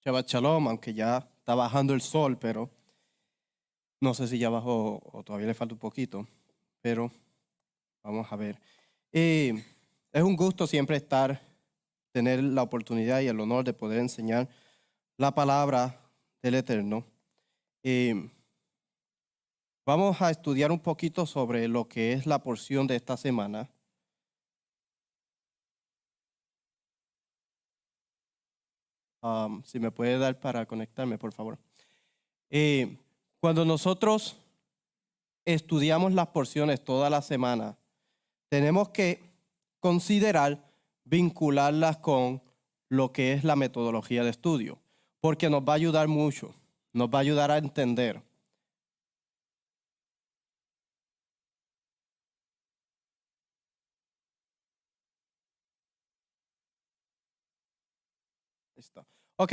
Shabbat Shalom, aunque ya está bajando el sol, pero no sé si ya bajó o todavía le falta un poquito, pero vamos a ver. Es un gusto siempre tener la oportunidad y el honor de poder enseñar la palabra del Eterno. Vamos a estudiar un poquito sobre lo que es la porción de esta semana. Si me puede dar para conectarme, por favor. Cuando nosotros estudiamos las porciones toda la semana, tenemos que considerar vincularlas con lo que es la metodología de estudio, porque nos va a ayudar mucho, nos va a ayudar a entender. Listo. Ok,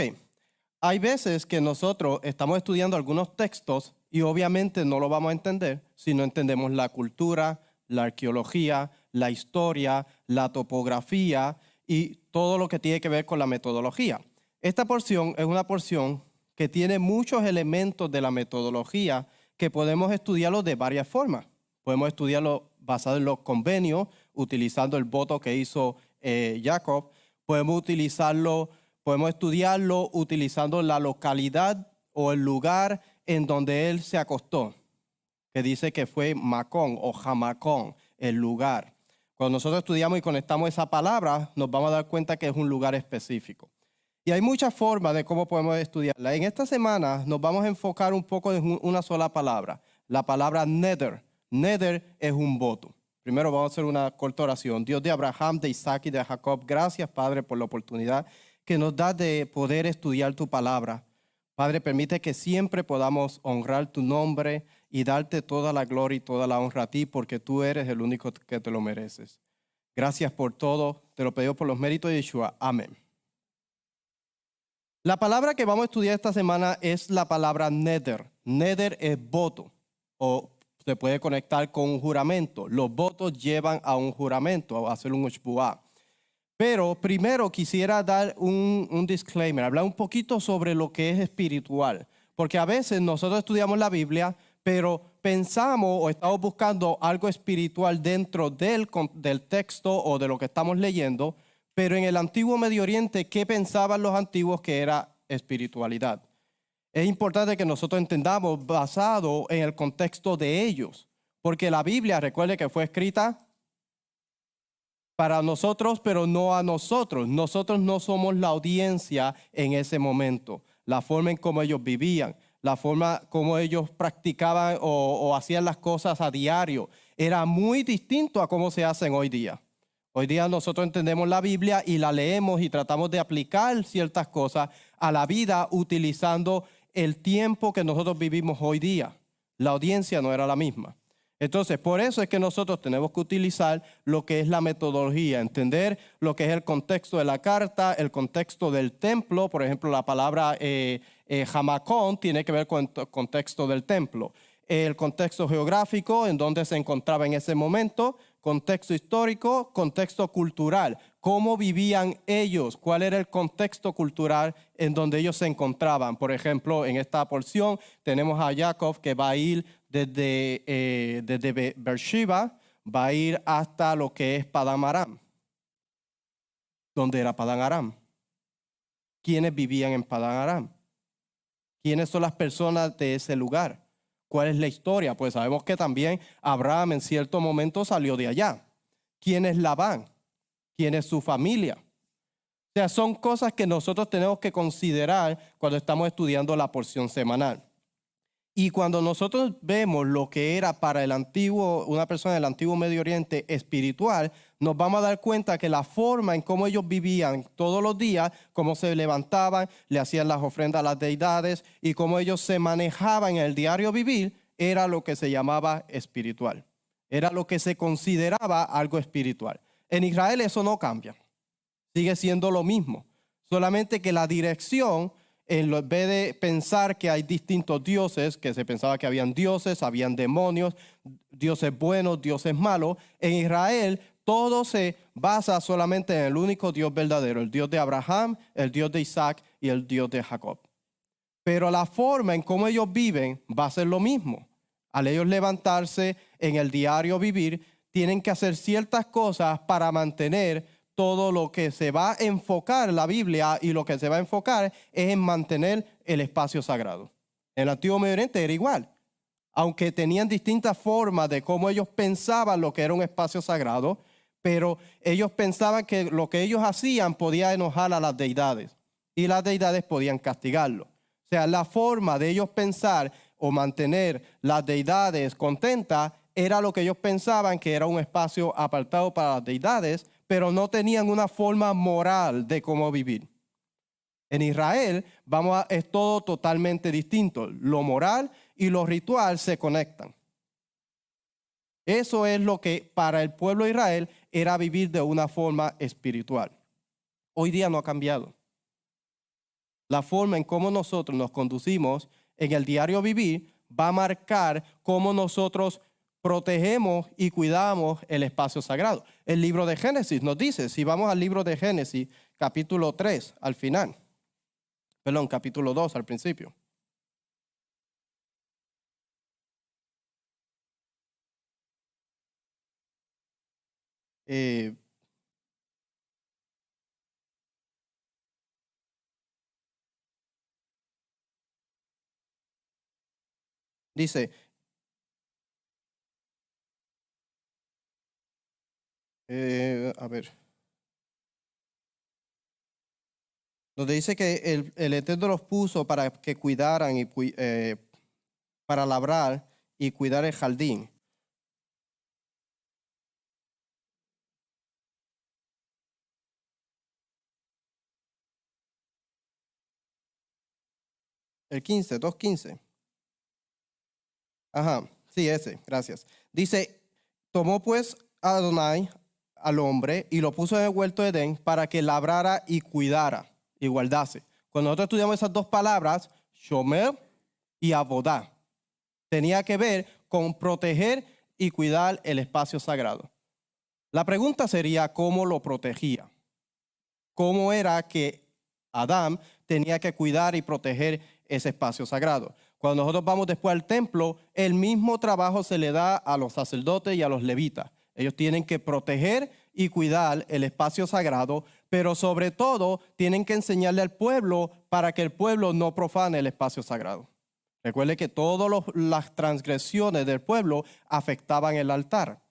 hay veces que nosotros estamos estudiando algunos textos y obviamente no lo vamos a entender si no entendemos la cultura, la arqueología, la historia, la topografía y todo lo que tiene que ver con la metodología. Esta porción es una porción que tiene muchos elementos de la metodología que podemos estudiarlo de varias formas. Podemos estudiarlo basado en los convenios, utilizando el voto que hizo Jacob. Podemos estudiarlo utilizando la localidad o el lugar en donde él se acostó, que dice que fue Macón o Jamacón, el lugar. Cuando nosotros estudiamos y conectamos esa palabra, nos vamos a dar cuenta que es un lugar específico. Y hay muchas formas de cómo podemos estudiarla. En esta semana nos vamos a enfocar un poco en una sola palabra, la palabra neder. Neder es un voto. Primero vamos a hacer una corta oración. Dios de Abraham, de Isaac y de Jacob, gracias, Padre, por la oportunidad que nos da de poder estudiar tu palabra. Padre, permite que siempre podamos honrar tu nombre y darte toda la gloria y toda la honra a ti, porque tú eres el único que te lo mereces. Gracias por todo. Te lo pedimos por los méritos de Yeshua. Amén. La palabra que vamos a estudiar esta semana es la palabra neder. Neder es voto o se puede conectar con un juramento. Los votos llevan a un juramento, a hacer un shvuah. Pero primero quisiera dar un disclaimer, hablar un poquito sobre lo que es espiritual. Porque a veces nosotros estudiamos la Biblia, pero pensamos o estamos buscando algo espiritual dentro del texto o de lo que estamos leyendo. Pero en el antiguo Medio Oriente, ¿qué pensaban los antiguos que era espiritualidad? Es importante que nosotros entendamos basado en el contexto de ellos. Porque la Biblia, recuerde que fue escrita para nosotros, pero no a nosotros. Nosotros no somos la audiencia en ese momento. La forma en cómo ellos vivían, la forma como ellos practicaban o hacían las cosas a diario, era muy distinto a cómo se hacen hoy día. Hoy día nosotros entendemos la Biblia y la leemos y tratamos de aplicar ciertas cosas a la vida utilizando el tiempo que nosotros vivimos hoy día. La audiencia no era la misma. Entonces, por eso es que nosotros tenemos que utilizar lo que es la metodología, entender lo que es el contexto de la carta, el contexto del templo. Por ejemplo, la palabra Jamacón tiene que ver con el contexto del templo. El contexto geográfico, en donde se encontraba en ese momento, contexto histórico, contexto cultural. ¿Cómo vivían ellos? ¿Cuál era el contexto cultural en donde ellos se encontraban? Por ejemplo, en esta porción tenemos a Jacob que va a ir desde Beersheba, va a ir hasta lo que es Padán Aram. ¿Dónde era Padán Aram? ¿Quiénes vivían en Padán Aram? ¿Quiénes son las personas de ese lugar? ¿Cuál es la historia? Pues sabemos que también Abraham en cierto momento salió de allá. ¿Quién es Labán? ¿Quién es su familia? O sea, son cosas que nosotros tenemos que considerar cuando estamos estudiando la porción semanal. Y cuando nosotros vemos lo que era para una persona del antiguo Medio Oriente espiritual, nos vamos a dar cuenta que la forma en cómo ellos vivían todos los días, cómo se levantaban, le hacían las ofrendas a las deidades y cómo ellos se manejaban en el diario vivir, era lo que se llamaba espiritual. Era lo que se consideraba algo espiritual. En Israel eso no cambia. Sigue siendo lo mismo. Solamente que la dirección, en vez de pensar que hay distintos dioses, que se pensaba que habían dioses, habían demonios, dioses buenos, dioses malos, en Israel todo se basa solamente en el único Dios verdadero, el Dios de Abraham, el Dios de Isaac y el Dios de Jacob. Pero la forma en cómo ellos viven va a ser lo mismo. Al ellos levantarse en el diario vivir, tienen que hacer ciertas cosas para mantener todo lo que se va a enfocar en la Biblia, y lo que se va a enfocar es en mantener el espacio sagrado. En el Antiguo Medio Oriente era igual. Aunque tenían distintas formas de cómo ellos pensaban lo que era un espacio sagrado, pero ellos pensaban que lo que ellos hacían podía enojar a las deidades y las deidades podían castigarlo. O sea, la forma de ellos pensar o mantener las deidades contentas era lo que ellos pensaban que era un espacio apartado para las deidades, pero no tenían una forma moral de cómo vivir. En Israel es todo totalmente distinto. Lo moral y lo ritual se conectan. Eso es lo que para el pueblo de Israel era vivir de una forma espiritual. Hoy día no ha cambiado. La forma en cómo nosotros nos conducimos en el diario vivir va a marcar cómo nosotros protegemos y cuidamos el espacio sagrado. El libro de Génesis nos dice, si vamos al libro de Génesis, capítulo 3, al final. Perdón, capítulo 2 al principio. Dice, a ver, donde dice que el Eterno los puso para que cuidaran y para labrar y cuidar el jardín. El 15, 2:15. Ajá, sí, ese, gracias. Dice, tomó pues a Adonai al hombre y lo puso en el huerto de Edén para que labrara y cuidara y guardase. Cuando nosotros estudiamos esas dos palabras, shomer y abodá, tenía que ver con proteger y cuidar el espacio sagrado. La pregunta sería, ¿cómo lo protegía? ¿Cómo era que Adán tenía que cuidar y proteger ese espacio sagrado? Cuando nosotros vamos después al templo, el mismo trabajo se le da a los sacerdotes y a los levitas. Ellos tienen que proteger y cuidar el espacio sagrado, pero sobre todo tienen que enseñarle al pueblo para que el pueblo no profane el espacio sagrado. Recuerde que todas las transgresiones del pueblo afectaban el altar.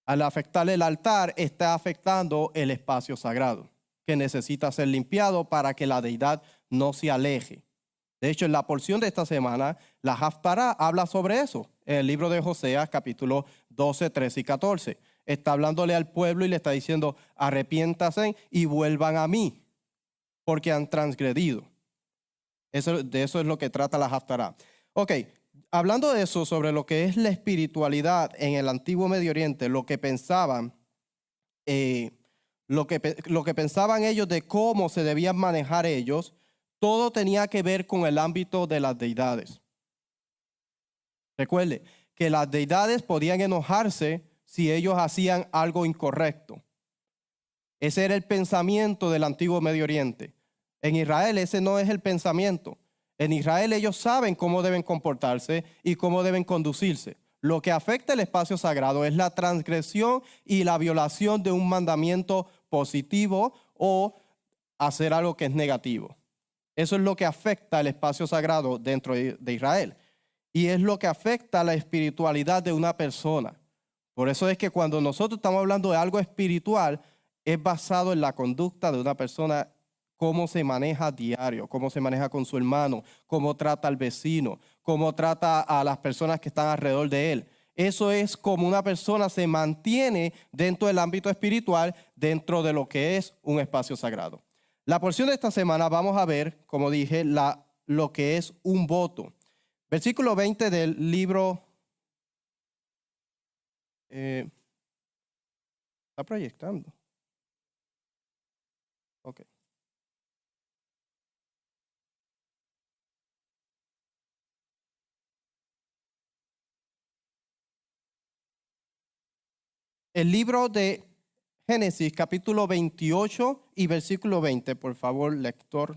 Al afectar el altar, está afectando el espacio sagrado, que necesita ser limpiado para que la deidad no se aleje. De hecho, en la porción de esta semana, la Haftará habla sobre eso. En el libro de Joseas, capítulo 12, 13 y 14. Está hablándole al pueblo y le está diciendo, arrepiéntanse y vuelvan a mí, porque han transgredido. De eso es lo que trata la Haftará. Ok, hablando de eso, sobre lo que es la espiritualidad en el antiguo Medio Oriente, lo que pensaban, lo que pensaban ellos de cómo se debían manejar ellos, todo tenía que ver con el ámbito de las deidades. Recuerde que las deidades podían enojarse si ellos hacían algo incorrecto. Ese era el pensamiento del antiguo Medio Oriente. En Israel ese no es el pensamiento. En Israel ellos saben cómo deben comportarse y cómo deben conducirse. Lo que afecta el espacio sagrado es la transgresión y la violación de un mandamiento positivo o hacer algo que es negativo. Eso es lo que afecta el espacio sagrado dentro de Israel. Y es lo que afecta la espiritualidad de una persona. Por eso es que cuando nosotros estamos hablando de algo espiritual, es basado en la conducta de una persona, cómo se maneja a diario, cómo se maneja con su hermano, cómo trata al vecino, cómo trata a las personas que están alrededor de él. Eso es como una persona se mantiene dentro del ámbito espiritual, dentro de lo que es un espacio sagrado. La porción de esta semana vamos a ver, como dije, lo que es un voto. Versículo 20 del libro. Está proyectando. Ok. El libro de Génesis, capítulo 28 y versículo 20. Por favor, lector.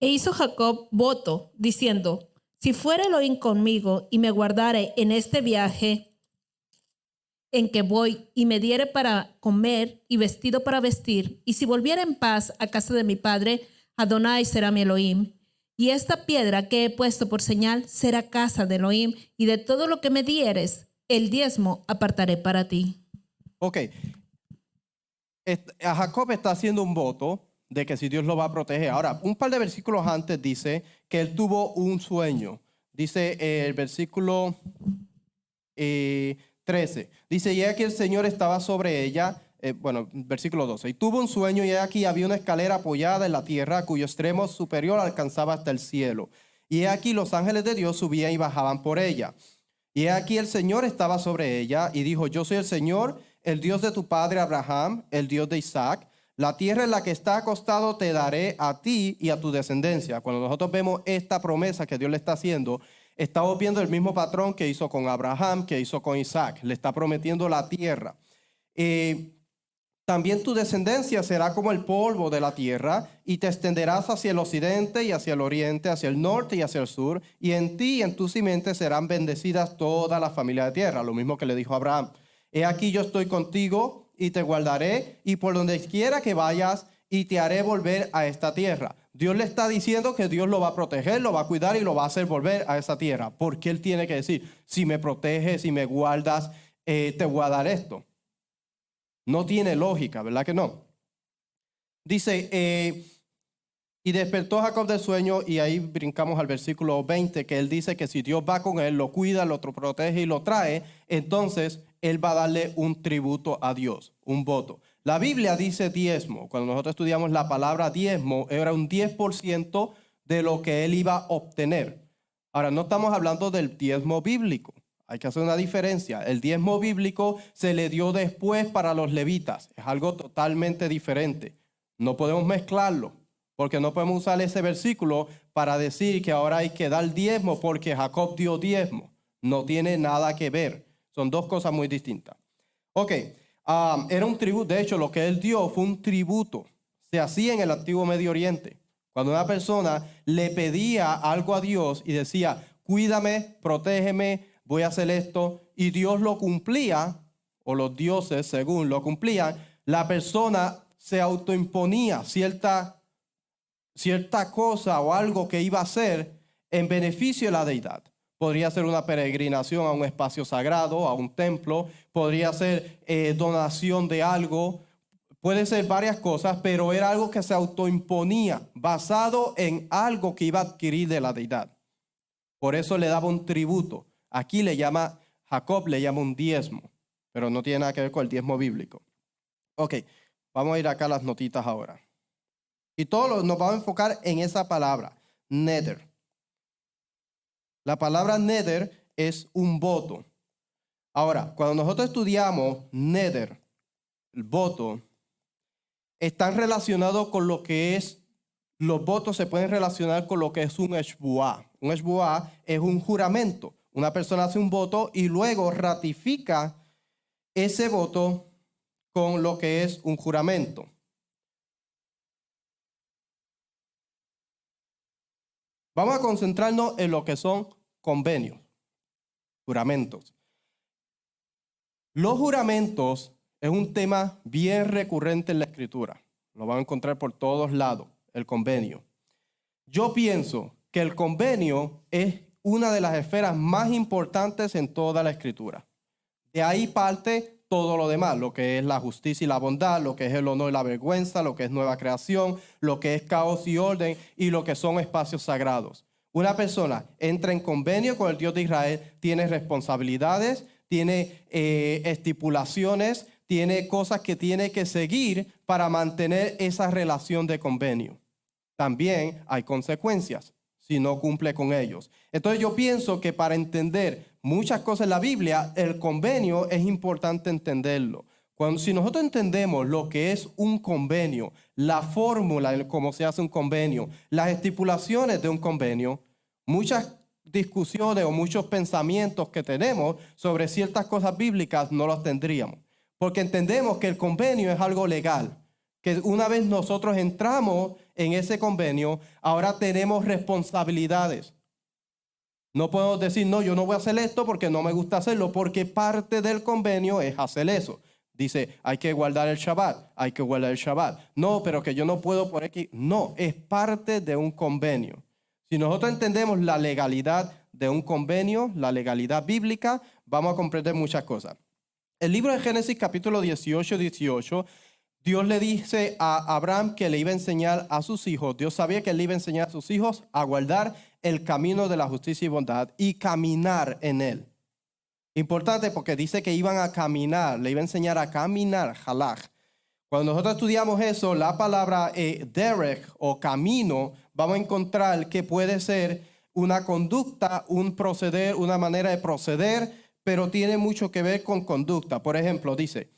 E hizo Jacob voto, diciendo: si fuere Elohim conmigo y me guardare en este viaje en que voy, y me diere para comer y vestido para vestir, y si volviere en paz a casa de mi padre, Adonai será mi Elohim. Y esta piedra que he puesto por señal será casa de Elohim, y de todo lo que me dieres, el diezmo apartaré para ti. Ok. A Jacob está haciendo un voto de que si Dios lo va a proteger. Ahora, un par de versículos antes dice que él tuvo un sueño. Dice el versículo 13. Dice, y aquí el Señor estaba sobre ella. Versículo 12. Y tuvo un sueño, y aquí había una escalera apoyada en la tierra, cuyo extremo superior alcanzaba hasta el cielo. Y aquí los ángeles de Dios subían y bajaban por ella. Y aquí el Señor estaba sobre ella, y dijo: yo soy el Señor, el Dios de tu padre Abraham, el Dios de Isaac. La tierra en la que está acostado te daré a ti y a tu descendencia. Cuando nosotros vemos esta promesa que Dios le está haciendo, estamos viendo el mismo patrón que hizo con Abraham, que hizo con Isaac. Le está prometiendo la tierra. También tu descendencia será como el polvo de la tierra, y te extenderás hacia el occidente y hacia el oriente, hacia el norte y hacia el sur, y en ti y en tu simiente serán bendecidas todas las familias de tierra. Lo mismo que le dijo a Abraham. He aquí yo estoy contigo y te guardaré, y por donde quiera que vayas, y te haré volver a esta tierra. Dios le está diciendo que Dios lo va a proteger, lo va a cuidar y lo va a hacer volver a esa tierra. Porque Él tiene que decir: si me proteges, si me guardas, te voy a dar esto. No tiene lógica, ¿verdad que no? Dice, y despertó Jacob del sueño, y ahí brincamos al versículo 20, que él dice que si Dios va con él, lo cuida, lo protege y lo trae, entonces él va a darle un tributo a Dios, un voto. La Biblia dice diezmo. Cuando nosotros estudiamos la palabra diezmo, era un 10% de lo que él iba a obtener. Ahora, no estamos hablando del diezmo bíblico. Hay que hacer una diferencia. El diezmo bíblico se le dio después para los levitas. Es algo totalmente diferente. No podemos mezclarlo, porque no podemos usar ese versículo para decir que ahora hay que dar diezmo porque Jacob dio diezmo. No tiene nada que ver. Son dos cosas muy distintas. Ok, era un tributo. De hecho, lo que él dio fue un tributo. Se hacía en el antiguo Medio Oriente. Cuando una persona le pedía algo a Dios y decía: cuídame, protégeme, voy a hacer esto, y Dios lo cumplía, o los dioses según lo cumplían, la persona se autoimponía cierta cosa o algo que iba a hacer en beneficio de la deidad. Podría ser una peregrinación a un espacio sagrado, a un templo, podría ser donación de algo, puede ser varias cosas, pero era algo que se autoimponía basado en algo que iba a adquirir de la deidad. Por eso le daba un tributo. Aquí Jacob le llama un diezmo, pero no tiene nada que ver con el diezmo bíblico. Ok, vamos a ir acá a las notitas ahora. Y todos nos vamos a enfocar en esa palabra, neder. La palabra neder es un voto. Ahora, cuando nosotros estudiamos neder, el voto, están relacionados con lo que es, los votos se pueden relacionar con lo que es un eshbuá. Un eshbuá es un juramento. Una persona hace un voto y luego ratifica ese voto con lo que es un juramento. Vamos a concentrarnos en lo que son convenios, juramentos. Los juramentos es un tema bien recurrente en la Escritura. Lo van a encontrar por todos lados, el convenio. Yo pienso que el convenio es una de las esferas más importantes en toda la Escritura. De ahí parte todo lo demás, lo que es la justicia y la bondad, lo que es el honor y la vergüenza, lo que es nueva creación, lo que es caos y orden y lo que son espacios sagrados. Una persona entra en convenio con el Dios de Israel, tiene responsabilidades, tiene estipulaciones, tiene cosas que tiene que seguir para mantener esa relación de convenio. También hay consecuencias si no cumple con ellos. Entonces yo pienso que para entender muchas cosas en la Biblia, el convenio es importante entenderlo. Si nosotros entendemos lo que es un convenio, la fórmula en cómo se hace un convenio, las estipulaciones de un convenio, muchas discusiones o muchos pensamientos que tenemos sobre ciertas cosas bíblicas no los tendríamos. Porque entendemos que el convenio es algo legal. Que una vez nosotros entramos en ese convenio, ahora tenemos responsabilidades. No podemos decir, no, yo no voy a hacer esto porque no me gusta hacerlo, porque parte del convenio es hacer eso. Dice, hay que guardar el Shabbat, hay que guardar el Shabbat. No, pero que yo no puedo por aquí. No, es parte de un convenio. Si nosotros entendemos la legalidad de un convenio, la legalidad bíblica, vamos a comprender muchas cosas. El libro de Génesis capítulo 18, Dios le dice a Abraham que le iba a enseñar a sus hijos. Dios sabía que él le iba a enseñar a sus hijos a guardar el camino de la justicia y bondad y caminar en él. Importante porque dice que iban a caminar, le iba a enseñar a caminar, halach. Cuando nosotros estudiamos eso, la palabra derech o camino, vamos a encontrar que puede ser una conducta, un proceder, una manera de proceder, pero tiene mucho que ver con conducta. Por ejemplo, dice,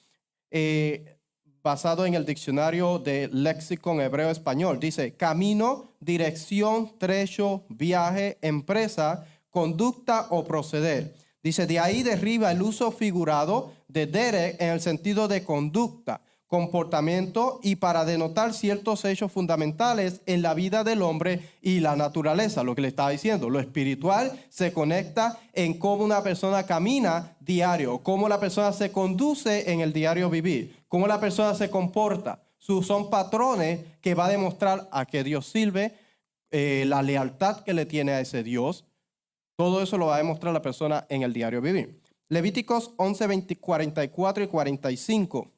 basado en el diccionario de léxico hebreo-español, dice camino, dirección, trecho, viaje, empresa, conducta o proceder. Dice, de ahí deriva el uso figurado de derech en el sentido de conducta, comportamiento y para denotar ciertos hechos fundamentales en la vida del hombre y la naturaleza. Lo que le estaba diciendo, lo espiritual se conecta en cómo una persona camina diario, cómo la persona se conduce en el diario vivir, cómo la persona se comporta. Son patrones que va a demostrar a qué Dios sirve, la lealtad que le tiene a ese Dios. Todo eso lo va a demostrar la persona en el diario vivir. Levíticos 11, 44 y 45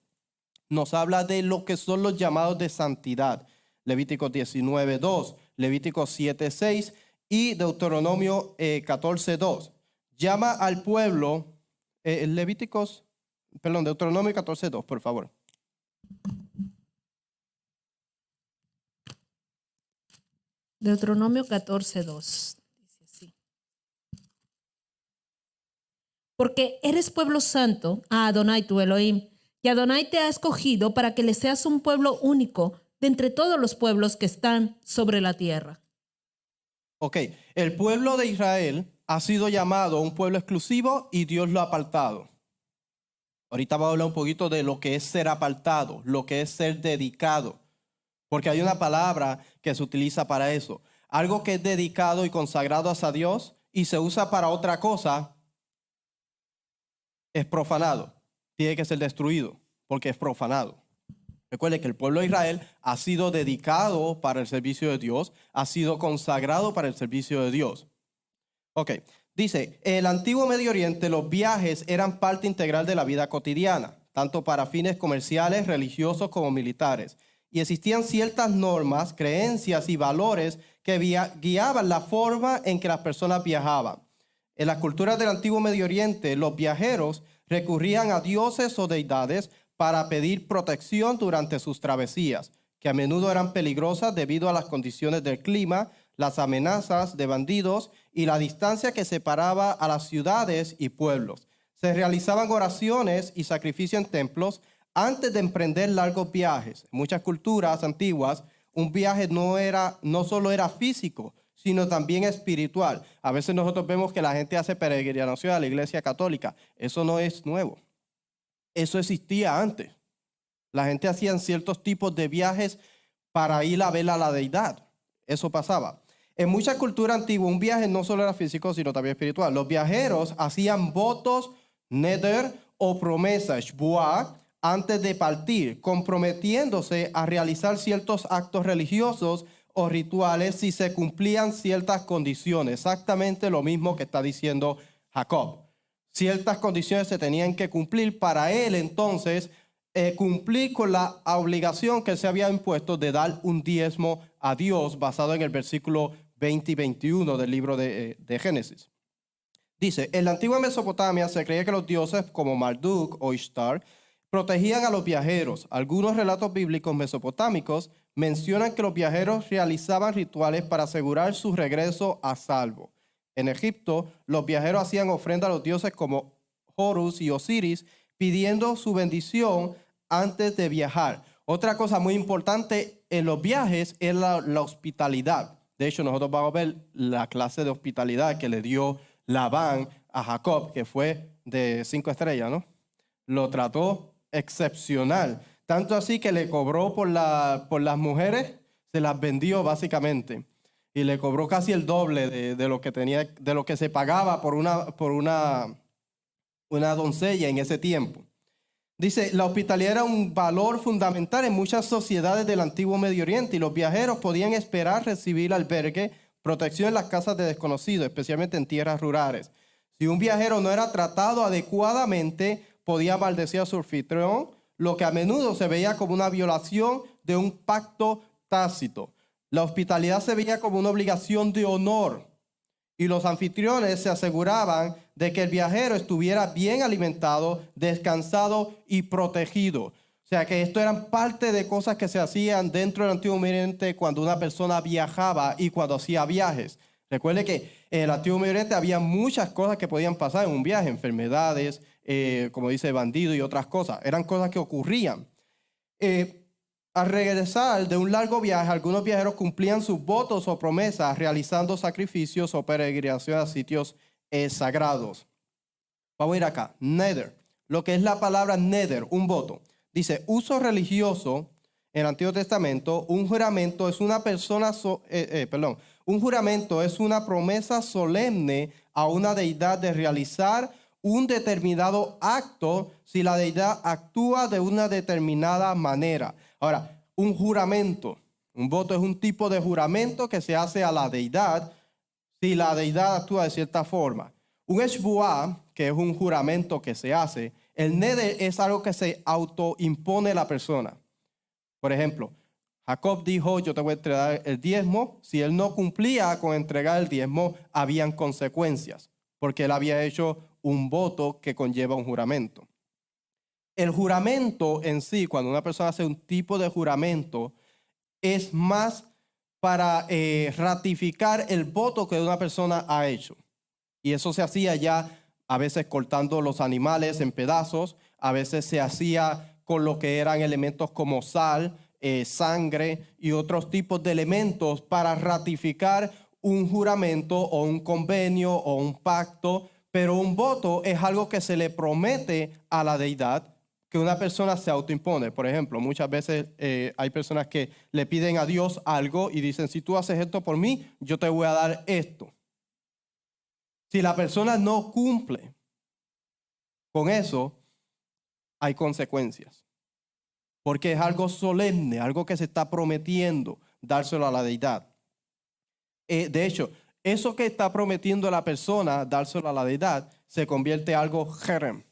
nos habla de lo que son los llamados de santidad. Levíticos 19, 2, Levíticos 7, 6 y Deuteronomio 14, 2. Llama al pueblo, Deuteronomio 14, 2, por favor. Deuteronomio 14, 2. Dice así. Porque eres pueblo santo a Adonai tu Elohim, y Adonai te ha escogido para que le seas un pueblo único de entre todos los pueblos que están sobre la tierra. Ok, el pueblo de Israel ha sido llamado un pueblo exclusivo y Dios lo ha apartado. Ahorita vamos a hablar un poquito de lo que es ser apartado, lo que es ser dedicado, porque hay una palabra que se utiliza para eso. Algo que es dedicado y consagrado hacia Dios y se usa para otra cosa es profanado. Tiene que ser destruido porque es profanado. Recuerde que el pueblo de Israel ha sido dedicado para el servicio de Dios, ha sido consagrado para el servicio de Dios. Ok, dice, en el antiguo Medio Oriente los viajes eran parte integral de la vida cotidiana, tanto para fines comerciales, religiosos como militares. Y existían ciertas normas, creencias y valores que guiaban la forma en que las personas viajaban. En las culturas del antiguo Medio Oriente, los viajeros recurrían a dioses o deidades para pedir protección durante sus travesías, que a menudo eran peligrosas debido a las condiciones del clima, las amenazas de bandidos y la distancia que separaba a las ciudades y pueblos. Se realizaban oraciones y sacrificios en templos antes de emprender largos viajes. En muchas culturas antiguas, un viaje no solo era físico, sino también espiritual. A veces nosotros vemos que la gente hace peregrinación a la iglesia católica. Eso no es nuevo. Eso existía antes. La gente hacía ciertos tipos de viajes para ir a ver a la deidad. Eso pasaba. En muchas culturas antiguas, un viaje no solo era físico, sino también espiritual. Los viajeros hacían votos, neder o promesas, shbuah, antes de partir, comprometiéndose a realizar ciertos actos religiosos o rituales si se cumplían ciertas condiciones. Exactamente lo mismo que está diciendo Jacob. Ciertas condiciones se tenían que cumplir para él entonces cumplir con la obligación que se había impuesto de dar un diezmo a Dios basado en el versículo 20 y 21 del libro de Génesis. Dice, en la antigua Mesopotamia se creía que los dioses como Marduk o Ishtar protegían a los viajeros. Algunos relatos bíblicos mesopotámicos mencionan que los viajeros realizaban rituales para asegurar su regreso a salvo. En Egipto, los viajeros hacían ofrenda a los dioses como Horus y Osiris, pidiendo su bendición antes de viajar. Otra cosa muy importante en los viajes es la hospitalidad. De hecho, nosotros vamos a ver la clase de hospitalidad que le dio Labán a Jacob, que fue de 5 estrellas, ¿no? Lo trató excepcional. Tanto así que le cobró por las mujeres, se las vendió básicamente. Y le cobró casi el doble de lo que tenía, de lo que se pagaba por una doncella en ese tiempo. Dice, la hospitalidad era un valor fundamental en muchas sociedades del antiguo Medio Oriente y los viajeros podían esperar recibir albergue, protección en las casas de desconocidos, especialmente en tierras rurales. Si un viajero no era tratado adecuadamente, podía maldecir a su anfitrión, lo que a menudo se veía como una violación de un pacto tácito. La hospitalidad se veía como una obligación de honor y los anfitriones se aseguraban de que el viajero estuviera bien alimentado, descansado y protegido. O sea que esto eran parte de cosas que se hacían dentro del Antiguo Medio Oriente cuando una persona viajaba y cuando hacía viajes. Recuerde que en el Antiguo Medio Oriente había muchas cosas que podían pasar en un viaje, enfermedades, como dice bandido y otras cosas. Eran cosas que ocurrían. Al regresar de un largo viaje, algunos viajeros cumplían sus votos o promesas realizando sacrificios o peregrinaciones a sitios sagrados. Vamos a ir acá. Nether. Lo que es la palabra nether, un voto. Dice, uso religioso en el Antiguo Testamento, un juramento es un juramento es una promesa solemne a una deidad de realizar un determinado acto si la deidad actúa de una determinada manera. Ahora, un juramento, un voto es un tipo de juramento que se hace a la deidad si la deidad actúa de cierta forma. Un shvuah, que es un juramento que se hace, el neder es algo que se autoimpone la persona. Por ejemplo, Jacob dijo, yo te voy a entregar el diezmo. Si él no cumplía con entregar el diezmo, habían consecuencias, porque él había hecho un voto que conlleva un juramento. El juramento en sí, cuando una persona hace un tipo de juramento, es más para ratificar el voto que una persona ha hecho. Y eso se hacía ya a veces cortando los animales en pedazos, a veces se hacía con lo que eran elementos como sal, sangre y otros tipos de elementos para ratificar un juramento o un convenio o un pacto. Pero un voto es algo que se le promete a la deidad que una persona se autoimpone. Por ejemplo, muchas veces hay personas que le piden a Dios algo y dicen, si tú haces esto por mí, yo te voy a dar esto. Si la persona no cumple con eso, hay consecuencias. Porque es algo solemne, algo que se está prometiendo dárselo a la deidad. De hecho, eso que está prometiendo la persona dárselo a la deidad se convierte en algo jerem.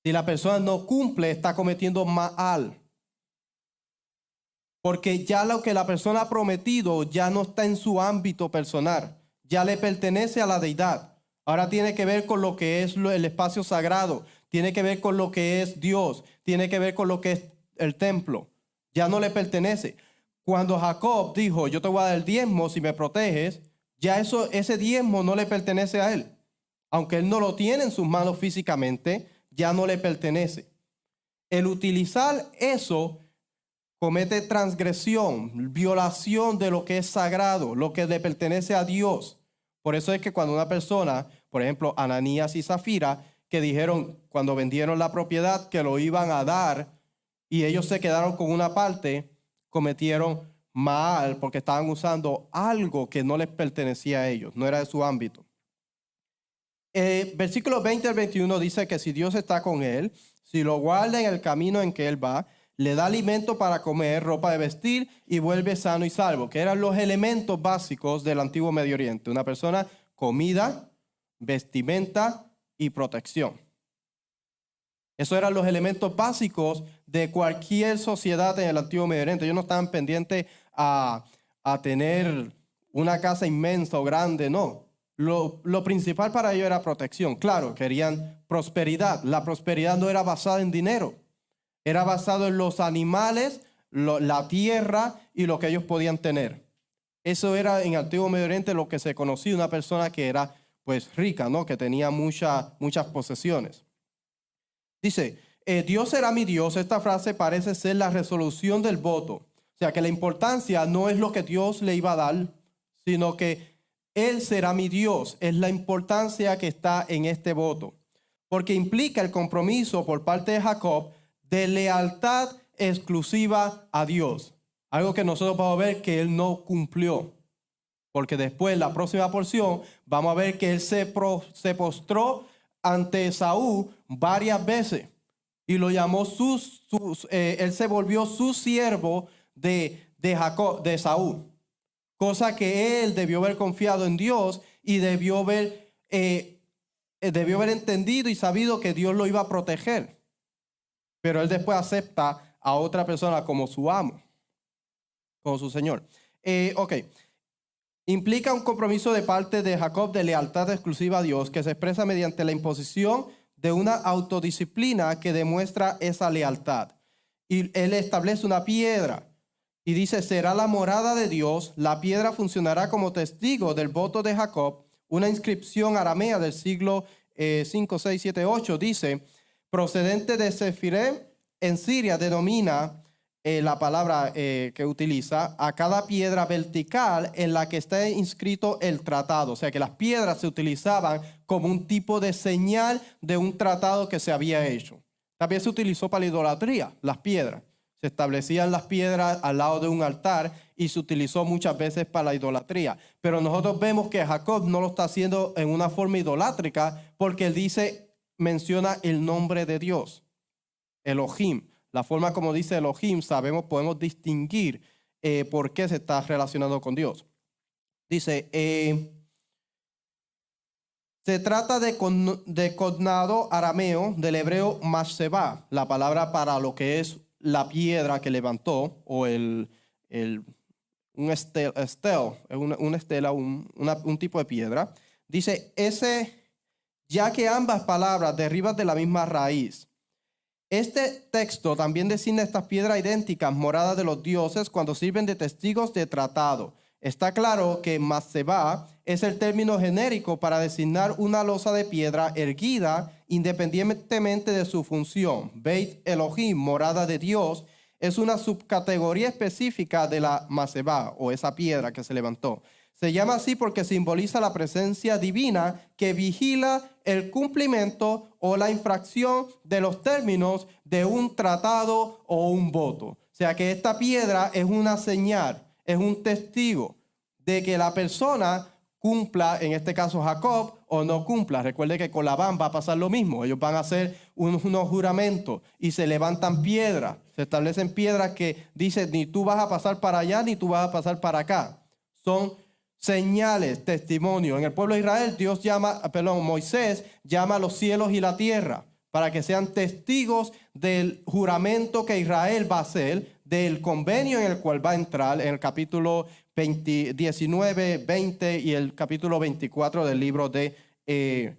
Si la persona no cumple, está cometiendo ma'al. Porque ya lo que la persona ha prometido ya no está en su ámbito personal. Ya le pertenece a la deidad. Ahora tiene que ver con lo que es el espacio sagrado. Tiene que ver con lo que es Dios. Tiene que ver con lo que es el templo. Ya no le pertenece. Cuando Jacob dijo, yo te voy a dar el diezmo si me proteges, ya ese diezmo no le pertenece a él. Aunque él no lo tiene en sus manos físicamente, ya no le pertenece. El utilizar eso comete transgresión, violación de lo que es sagrado, lo que le pertenece a Dios. Por eso es que cuando una persona, por ejemplo, Ananías y Zafira, que dijeron cuando vendieron la propiedad que lo iban a dar y ellos se quedaron con una parte, cometieron mal porque estaban usando algo que no les pertenecía a ellos, no era de su ámbito. Versículos 20 al 21 dice que si Dios está con él, si lo guarda en el camino en que él va, le da alimento para comer, ropa de vestir y vuelve sano y salvo, que eran los elementos básicos del antiguo Medio Oriente. Una persona, comida, vestimenta y protección. Esos eran los elementos básicos de cualquier sociedad en el antiguo Medio Oriente. Ellos no estaban pendientes a tener una casa inmensa o grande, no. Lo principal para ellos era protección. Claro, querían prosperidad. La prosperidad no era basada en dinero. Era basado en los animales, la tierra y lo que ellos podían tener. Eso era en el antiguo Medio Oriente lo que se conocía, una persona que era pues rica, ¿no? Que tenía muchas posesiones. Dice, Dios será mi Dios. Esta frase parece ser la resolución del voto. O sea que la importancia no es lo que Dios le iba a dar, sino que Él será mi Dios. Es la importancia que está en este voto. Porque implica el compromiso por parte de Jacob de lealtad exclusiva a Dios. Algo que nosotros vamos a ver que él no cumplió. Porque después, en la próxima porción, vamos a ver que él se postró ante Esaú varias veces. Y lo llamó él se volvió su siervo de Jacob, de Esaú. Cosa que él debió haber confiado en Dios y debió haber entendido y sabido que Dios lo iba a proteger. Pero él después acepta a otra persona como su amo, como su señor. Implica un compromiso de parte de Jacob de lealtad exclusiva a Dios que se expresa mediante la imposición de una autodisciplina que demuestra esa lealtad. Y él establece una piedra y dice, será la morada de Dios. La piedra funcionará como testigo del voto de Jacob. Una inscripción aramea del siglo 5, 6, 7, 8 dice, procedente de Sefirem en Siria, denomina la palabra que utiliza a cada piedra vertical en la que está inscrito el tratado. O sea que las piedras se utilizaban como un tipo de señal de un tratado que se había hecho. También se utilizó para la idolatría, las piedras. Se establecían las piedras al lado de un altar y se utilizó muchas veces para la idolatría. Pero nosotros vemos que Jacob no lo está haciendo en una forma idolátrica porque él menciona el nombre de Dios, Elohim. La forma como dice Elohim, podemos distinguir por qué se está relacionando con Dios. Dice, se trata de cognado arameo del hebreo masheba, la palabra para lo que es la piedra que levantó, o un tipo de piedra. Dice, ya que ambas palabras derivan de la misma raíz. Este texto también designa estas piedras idénticas, moradas de los dioses, cuando sirven de testigos de tratado. Está claro que Maseba es el término genérico para designar una losa de piedra erguida independientemente de su función. Beit Elohim, morada de Dios, es una subcategoría específica de la Maseba, o esa piedra que se levantó. Se llama así porque simboliza la presencia divina que vigila el cumplimiento o la infracción de los términos de un tratado o un voto. O sea que esta piedra es una señal, es un testigo de que la persona cumpla, en este caso Jacob, o no cumpla. Recuerde que con Labán va a pasar lo mismo. Ellos van a hacer unos juramentos y se levantan piedras. Se establecen piedras que dicen ni tú vas a pasar para allá ni tú vas a pasar para acá. Son señales, testimonio. En el pueblo de Israel, Moisés llama a los cielos y la tierra para que sean testigos del juramento que Israel va a hacer, del convenio en el cual va a entrar en el capítulo 19, 20 y el capítulo 24 del libro de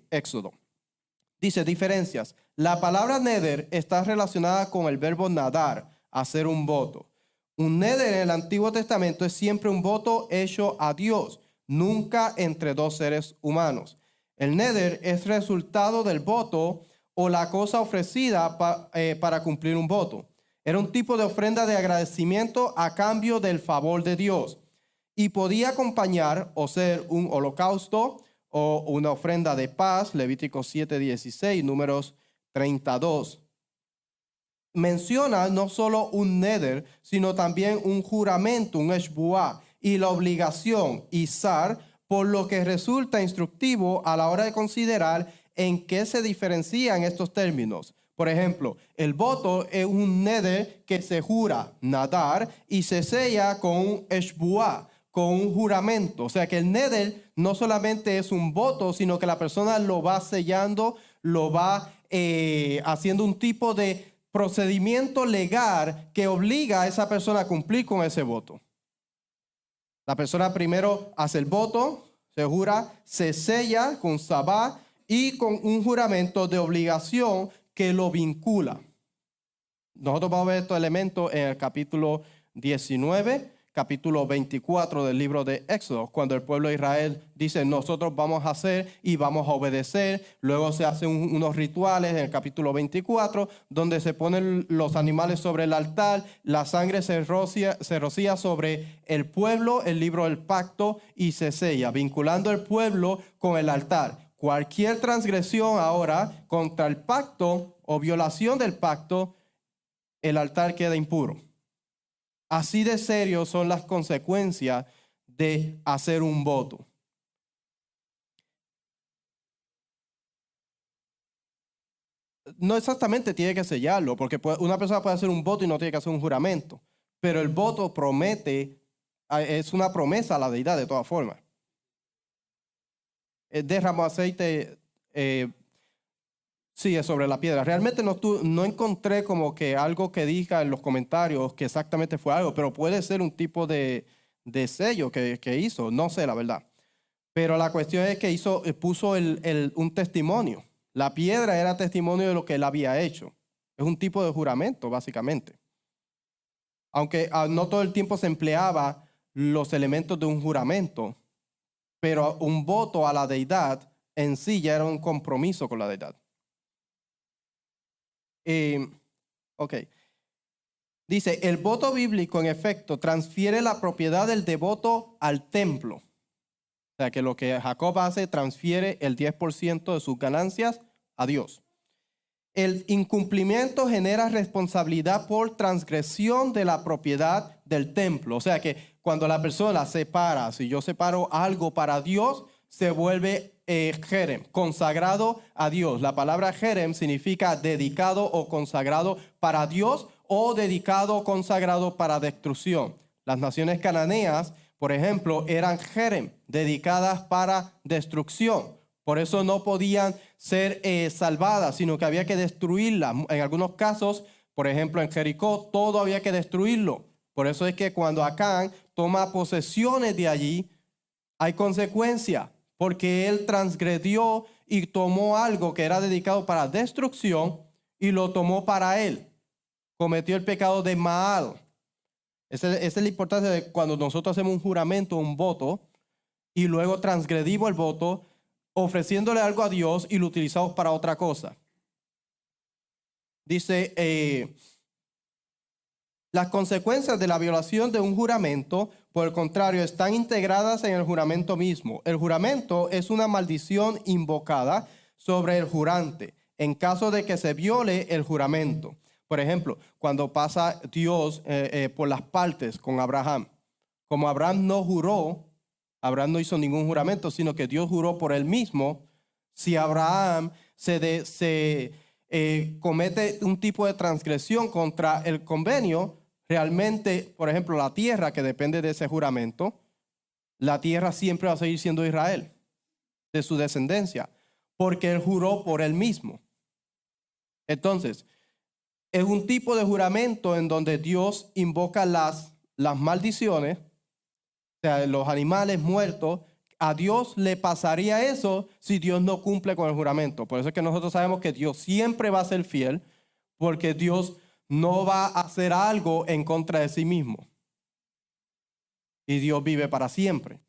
Éxodo. Dice, diferencias. La palabra neder está relacionada con el verbo nadar, hacer un voto. Un neder en el Antiguo Testamento es siempre un voto hecho a Dios, nunca entre dos seres humanos. El neder es resultado del voto o la cosa ofrecida para cumplir un voto. Era un tipo de ofrenda de agradecimiento a cambio del favor de Dios y podía acompañar o ser un holocausto o una ofrenda de paz, Levítico 7:16, Números 32. Menciona no solo un neder, sino también un juramento, un eshbuá, y la obligación, izar, por lo que resulta instructivo a la hora de considerar en qué se diferencian estos términos. Por ejemplo, el voto es un neder que se jura, nadar, y se sella con un eshbuá, con un juramento. O sea que el neder no solamente es un voto, sino que la persona lo va sellando, lo va haciendo un tipo de procedimiento legal que obliga a esa persona a cumplir con ese voto. La persona primero hace el voto, se jura, se sella con sabá y con un juramento de obligación que lo vincula. Nosotros vamos a ver estos elementos en el capítulo 19, capítulo 24 del libro de Éxodo, cuando el pueblo de Israel dice, nosotros vamos a hacer y vamos a obedecer. Luego se hacen unos rituales en el capítulo 24, donde se ponen los animales sobre el altar, la sangre se rocía sobre el pueblo, el libro del pacto, y se sella, vinculando el pueblo con el altar. Cualquier transgresión ahora contra el pacto o violación del pacto, el altar queda impuro. Así de serio son las consecuencias de hacer un voto. No exactamente tiene que sellarlo, porque una persona puede hacer un voto y no tiene que hacer un juramento. Pero el voto promete, es una promesa a la deidad de todas formas. Derramó aceite, sí, es sobre la piedra. Realmente no encontré como que algo que diga en los comentarios que exactamente fue algo, pero puede ser un tipo de sello que hizo, no sé la verdad. Pero la cuestión es que puso un testimonio. La piedra era testimonio de lo que él había hecho. Es un tipo de juramento, básicamente. Aunque no todo el tiempo se empleaba los elementos de un juramento, pero un voto a la deidad en sí ya era un compromiso con la deidad. Ok. Dice, el voto bíblico en efecto transfiere la propiedad del devoto al templo. O sea que lo que Jacob hace transfiere el 10% de sus ganancias a Dios. El incumplimiento genera responsabilidad por transgresión de la propiedad del templo. O sea que cuando la persona separa, si yo separo algo para Dios, se vuelve jerem, consagrado a Dios. La palabra jerem significa dedicado o consagrado para Dios o dedicado o consagrado para destrucción. Las naciones cananeas, por ejemplo, eran jerem, dedicadas para destrucción. Por eso no podían ser salvadas, sino que había que destruirlas. En algunos casos, por ejemplo, en Jericó, todo había que destruirlo. Por eso es que cuando Acán toma posesiones de allí, hay consecuencia, porque él transgredió y tomó algo que era dedicado para destrucción y lo tomó para él. Cometió el pecado de Maal. Esa es la importancia de cuando nosotros hacemos un juramento, un voto, y luego transgredimos el voto, ofreciéndole algo a Dios y lo utilizamos para otra cosa. Dice, las consecuencias de la violación de un juramento, por el contrario, están integradas en el juramento mismo. El juramento es una maldición invocada sobre el jurante en caso de que se viole el juramento. Por ejemplo, cuando pasa Dios por las partes con Abraham. Como Abraham no juró, Abraham no hizo ningún juramento, sino que Dios juró por él mismo. Si Abraham comete un tipo de transgresión contra el convenio, realmente, por ejemplo, la tierra que depende de ese juramento, la tierra siempre va a seguir siendo Israel, de su descendencia, porque él juró por él mismo. Entonces, es un tipo de juramento en donde Dios invoca las maldiciones, o sea, los animales muertos. A Dios le pasaría eso si Dios no cumple con el juramento. Por eso es que nosotros sabemos que Dios siempre va a ser fiel, porque Dios no va a hacer algo en contra de sí mismo. Y Dios vive para siempre.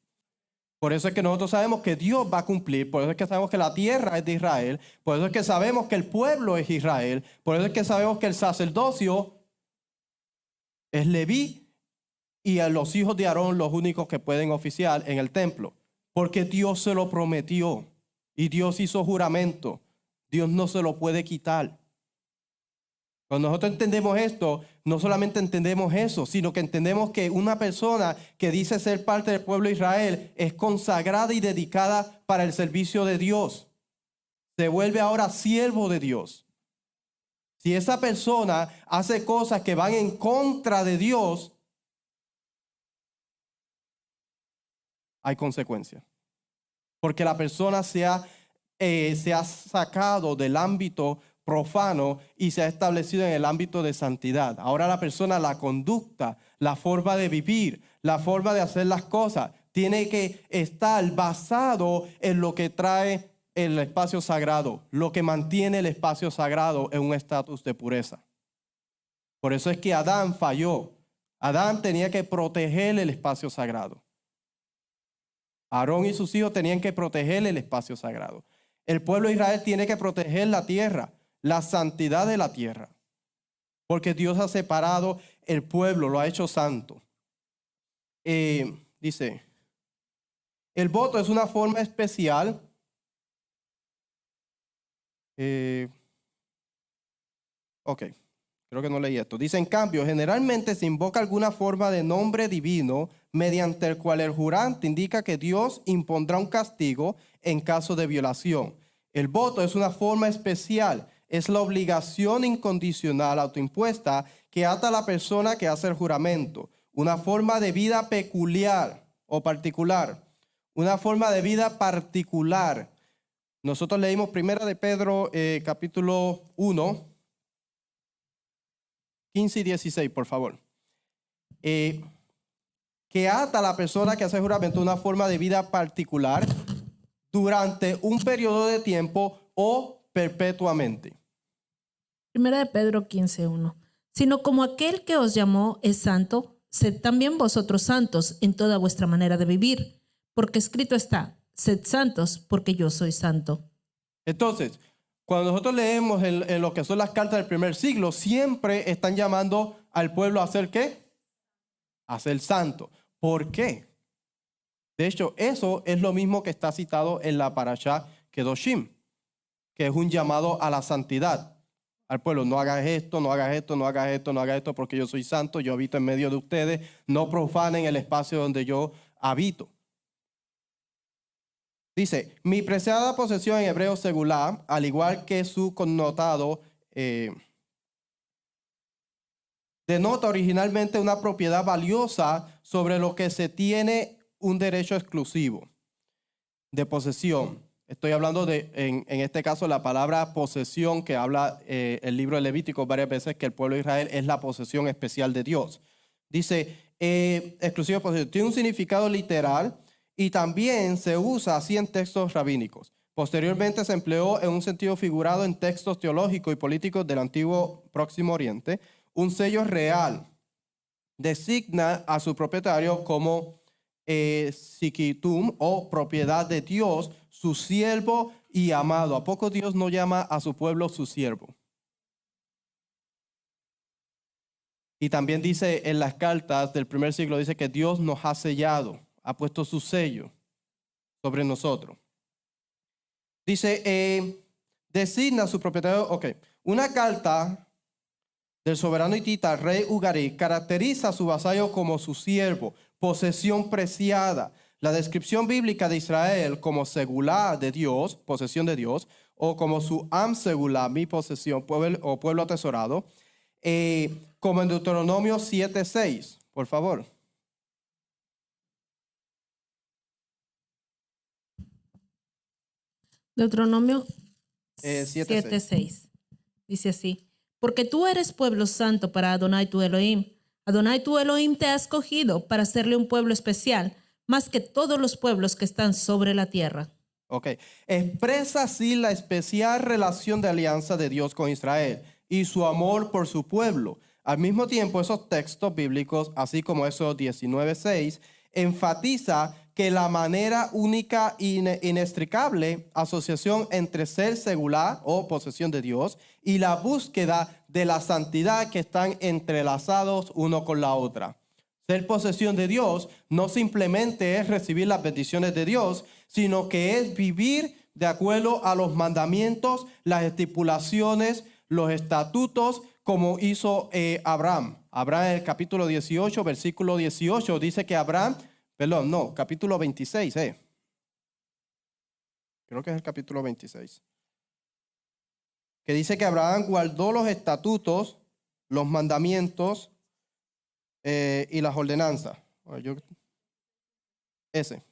Por eso es que nosotros sabemos que Dios va a cumplir. Por eso es que sabemos que la tierra es de Israel. Por eso es que sabemos que el pueblo es Israel. Por eso es que sabemos que el sacerdocio es Leví y a los hijos de Aarón los únicos que pueden oficiar en el templo. Porque Dios se lo prometió y Dios hizo juramento. Dios no se lo puede quitar. Cuando nosotros entendemos esto, no solamente entendemos eso, sino que entendemos que una persona que dice ser parte del pueblo de Israel es consagrada y dedicada para el servicio de Dios. Se vuelve ahora siervo de Dios. Si esa persona hace cosas que van en contra de Dios, hay consecuencias. Porque la persona se ha sacado del ámbito profano y se ha establecido en el ámbito de santidad. Ahora la persona, la conducta, la forma de vivir, la forma de hacer las cosas, tiene que estar basado en lo que trae el espacio sagrado, lo que mantiene el espacio sagrado en un estatus de pureza. Por eso es que Adán falló. Adán tenía que proteger el espacio sagrado. Aarón y sus hijos tenían que proteger el espacio sagrado. El pueblo de Israel tiene que proteger la tierra, la santidad de la tierra. Porque Dios ha separado el pueblo, lo ha hecho santo. Dice, el voto es una forma especial. Creo que no leí esto. Dice, en cambio, generalmente se invoca alguna forma de nombre divino mediante el cual el jurante indica que Dios impondrá un castigo en caso de violación. El voto es una forma especial, es la obligación incondicional autoimpuesta que ata a la persona que hace el juramento. Una forma de vida peculiar o particular. Una forma de vida particular. Nosotros leímos 1 de Pedro capítulo 1, 15 y 16, por favor. Que ata a la persona que hace el juramento una forma de vida particular durante un periodo de tiempo o perpetuamente. 1 de Pedro 15:1. Sino como aquel que os llamó es santo, sed también vosotros santos en toda vuestra manera de vivir, porque escrito está, sed santos porque yo soy santo. Entonces, cuando nosotros leemos en lo que son las cartas del primer siglo, siempre están llamando al pueblo a hacer ¿qué? A ser santo. ¿Por qué? De hecho, eso es lo mismo que está citado en la parashá Kedoshim, que es un llamado a la santidad. Al pueblo, no hagas esto, no hagas esto, no hagas esto, no hagas esto, porque yo soy santo, yo habito en medio de ustedes, no profanen el espacio donde yo habito. Dice, mi preciada posesión en hebreo segulá, al igual que su connotado, denota originalmente una propiedad valiosa sobre lo que se tiene un derecho exclusivo de posesión. Estoy hablando de, en este caso, la palabra posesión que habla el libro de Levítico varias veces, que el pueblo de Israel es la posesión especial de Dios. Dice, exclusiva posesión, tiene un significado literal y también se usa así en textos rabínicos. Posteriormente se empleó en un sentido figurado en textos teológicos y políticos del antiguo Próximo Oriente. Un sello real designa a su propietario como sikitum o propiedad de Dios, su siervo y amado. ¿A poco Dios no llama a su pueblo su siervo? Y también dice en las cartas del primer siglo, dice que Dios nos ha sellado, ha puesto su sello sobre nosotros. Dice, designa a su propietario, una carta del soberano hitita, rey Ugarí, caracteriza a su vasallo como su siervo, posesión preciada. La descripción bíblica de Israel como segulá de Dios, posesión de Dios, o como su am segulá, mi posesión, pueblo atesorado, como en Deuteronomio 7:6, por favor. Deuteronomio 7:6. 7:6. Dice así, porque tú eres pueblo santo para Adonai tu Elohim. Adonai tu Elohim te ha escogido para hacerle un pueblo especial, más que todos los pueblos que están sobre la tierra. Expresa así la especial relación de alianza de Dios con Israel y su amor por su pueblo. Al mismo tiempo, esos textos bíblicos, así como esos 19:6, enfatiza que la manera única e inextricable asociación entre ser segulá o posesión de Dios y la búsqueda de la santidad que están entrelazados uno con la otra. Ser posesión de Dios no simplemente es recibir las bendiciones de Dios, sino que es vivir de acuerdo a los mandamientos, las estipulaciones, los estatutos, como hizo Abraham. Abraham en el capítulo 18, versículo 18, dice que capítulo 26. Creo que es el capítulo 26. Que dice que Abraham guardó los estatutos, los mandamientos y las ordenanzas. Dice,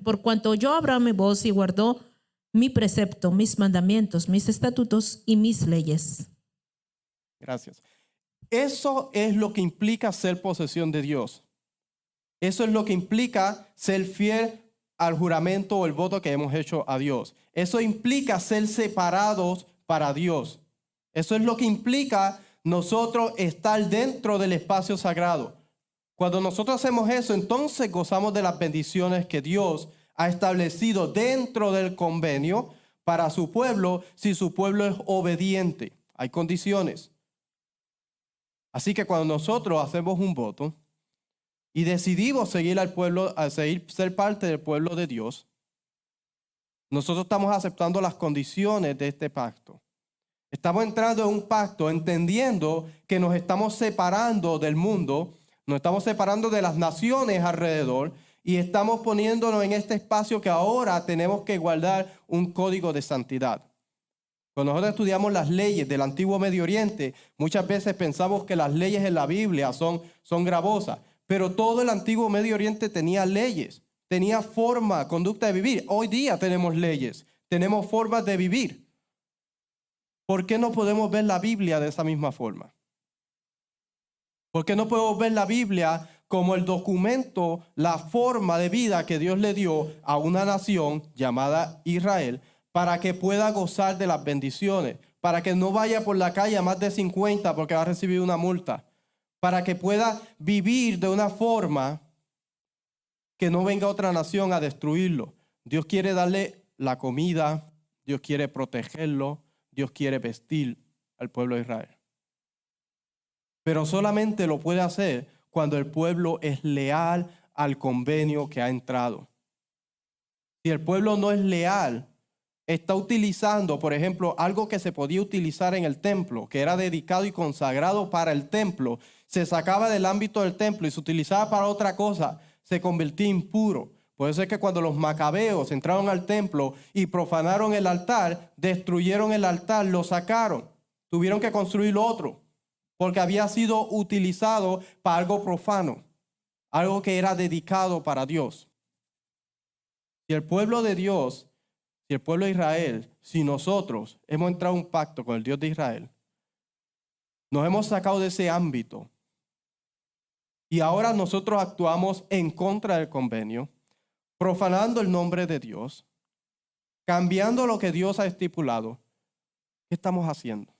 por cuanto oyó Abraham mi voz y guardó mi precepto, mis mandamientos, mis estatutos y mis leyes. Gracias. Eso es lo que implica ser posesión de Dios. Eso es lo que implica ser fiel al juramento o el voto que hemos hecho a Dios. Eso implica ser separados para Dios. Eso es lo que implica nosotros estar dentro del espacio sagrado. Cuando nosotros hacemos eso, entonces gozamos de las bendiciones que Dios ha establecido dentro del convenio para su pueblo, si su pueblo es obediente. Hay condiciones. Así que cuando nosotros hacemos un voto y decidimos seguir al pueblo, ser parte del pueblo de Dios, nosotros estamos aceptando las condiciones de este pacto. Estamos entrando en un pacto entendiendo que nos estamos separando del mundo, nos estamos separando de las naciones alrededor y estamos poniéndonos en este espacio que ahora tenemos que guardar un código de santidad. Cuando nosotros estudiamos las leyes del antiguo Medio Oriente, muchas veces pensamos que las leyes en la Biblia son gravosas, pero todo el antiguo Medio Oriente tenía leyes, tenía forma, conducta de vivir. Hoy día tenemos leyes, tenemos formas de vivir. ¿Por qué no podemos ver la Biblia de esa misma forma? ¿Por qué no podemos ver la Biblia como el documento, la forma de vida que Dios le dio a una nación llamada Israel para que pueda gozar de las bendiciones, para que no vaya por la calle a más de 50 porque va a recibir una multa, para que pueda vivir de una forma que no venga otra nación a destruirlo? Dios quiere darle la comida, Dios quiere protegerlo, Dios quiere vestir al pueblo de Israel. Pero solamente lo puede hacer cuando el pueblo es leal al convenio que ha entrado. Si el pueblo no es leal, está utilizando, por ejemplo, algo que se podía utilizar en el templo, que era dedicado y consagrado para el templo, se sacaba del ámbito del templo y se utilizaba para otra cosa, se convertía impuro. Por eso es que cuando los macabeos entraron al templo y profanaron el altar, destruyeron el altar, lo sacaron, tuvieron que construir otro, porque había sido utilizado para algo profano, algo que era dedicado para Dios. Si el pueblo de Dios, si el pueblo de Israel, si nosotros hemos entrado en un pacto con el Dios de Israel, nos hemos sacado de ese ámbito y ahora nosotros actuamos en contra del convenio, profanando el nombre de Dios, cambiando lo que Dios ha estipulado, ¿qué estamos haciendo?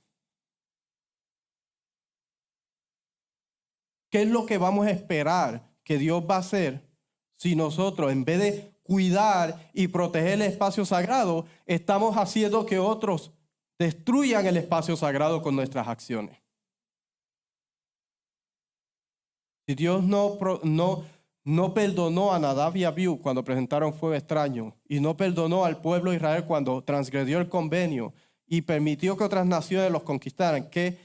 ¿Qué es lo que vamos a esperar que Dios va a hacer si nosotros, en vez de cuidar y proteger el espacio sagrado, estamos haciendo que otros destruyan el espacio sagrado con nuestras acciones? Si Dios no perdonó a Nadab y Abiú cuando presentaron fuego extraño, y no perdonó al pueblo de Israel cuando transgredió el convenio y permitió que otras naciones los conquistaran, ¿qué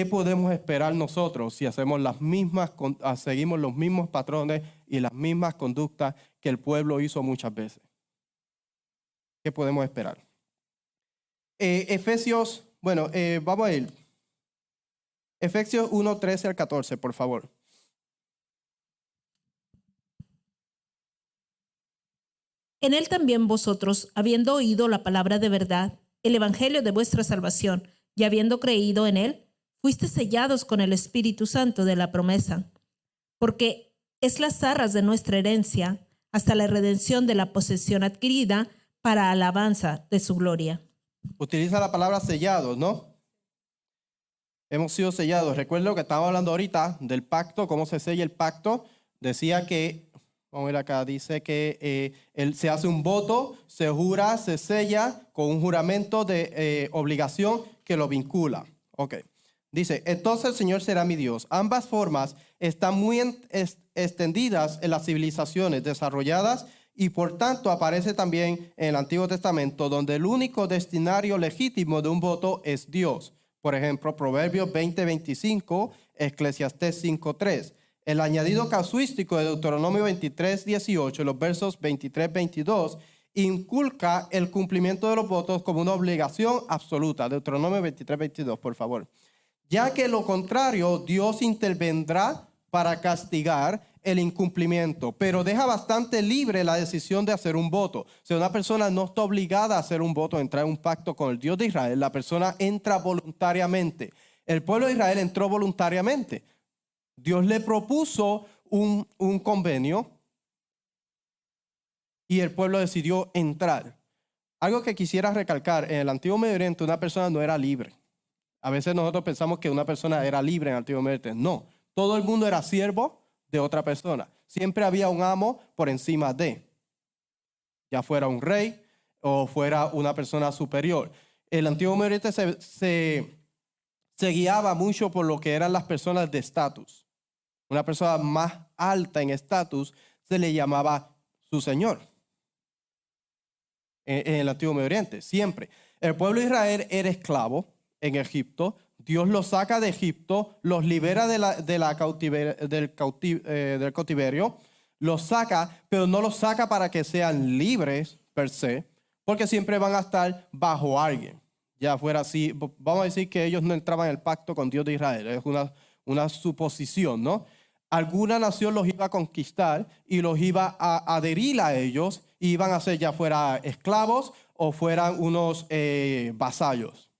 podemos esperar nosotros si hacemos seguimos los mismos patrones y las mismas conductas que el pueblo hizo muchas veces? ¿Qué podemos esperar? Efesios, vamos a ir. Efesios 1, 13 al 14, por favor. En él también vosotros, habiendo oído la palabra de verdad, el evangelio de vuestra salvación, y habiendo creído en él, fuiste sellados con el Espíritu Santo de la promesa, porque es las arras de nuestra herencia hasta la redención de la posesión adquirida para alabanza de su gloria. Utiliza la palabra sellados, ¿no? Hemos sido sellados. Recuerdo que estábamos hablando ahorita del pacto, cómo se sella el pacto. Decía que, vamos a ver acá, dice que se hace un voto, se jura, se sella con un juramento de obligación que lo vincula. Ok. Dice, entonces el Señor será mi Dios. Ambas formas están muy extendidas en las civilizaciones desarrolladas y por tanto aparece también en el Antiguo Testamento, donde el único destinario legítimo de un voto es Dios. Por ejemplo, Proverbios 20:25, Eclesiastés 5:3. El añadido casuístico de Deuteronomio 23:18, los versos 23-22, inculca el cumplimiento de los votos como una obligación absoluta. Deuteronomio 23:22, por favor. Ya que lo contrario, Dios intervendrá para castigar el incumplimiento, pero deja bastante libre la decisión de hacer un voto. O sea, una persona no está obligada a hacer un voto, a entrar en un pacto con el Dios de Israel. La persona entra voluntariamente. El pueblo de Israel entró voluntariamente. Dios le propuso un convenio y el pueblo decidió entrar. Algo que quisiera recalcar, en el Antiguo Medio Oriente una persona no era libre. A veces nosotros pensamos que una persona era libre en el Antiguo Oriente. No, todo el mundo era siervo de otra persona. Siempre había un amo por encima de, ya fuera un rey o fuera una persona superior. El Antiguo Oriente se guiaba mucho por lo que eran las personas de estatus. Una persona más alta en estatus se le llamaba su señor. En el Antiguo Oriente, siempre. El pueblo de Israel era esclavo en Egipto. Dios los saca de Egipto, los libera del cautiverio, los saca, pero no los saca para que sean libres per se, porque siempre van a estar bajo alguien. Ya fuera así, vamos a decir que ellos no entraban en el pacto con Dios de Israel, es una suposición, ¿no? Alguna nación los iba a conquistar y los iba a adherir a ellos, y iban a ser ya fuera esclavos o fueran unos vasallos.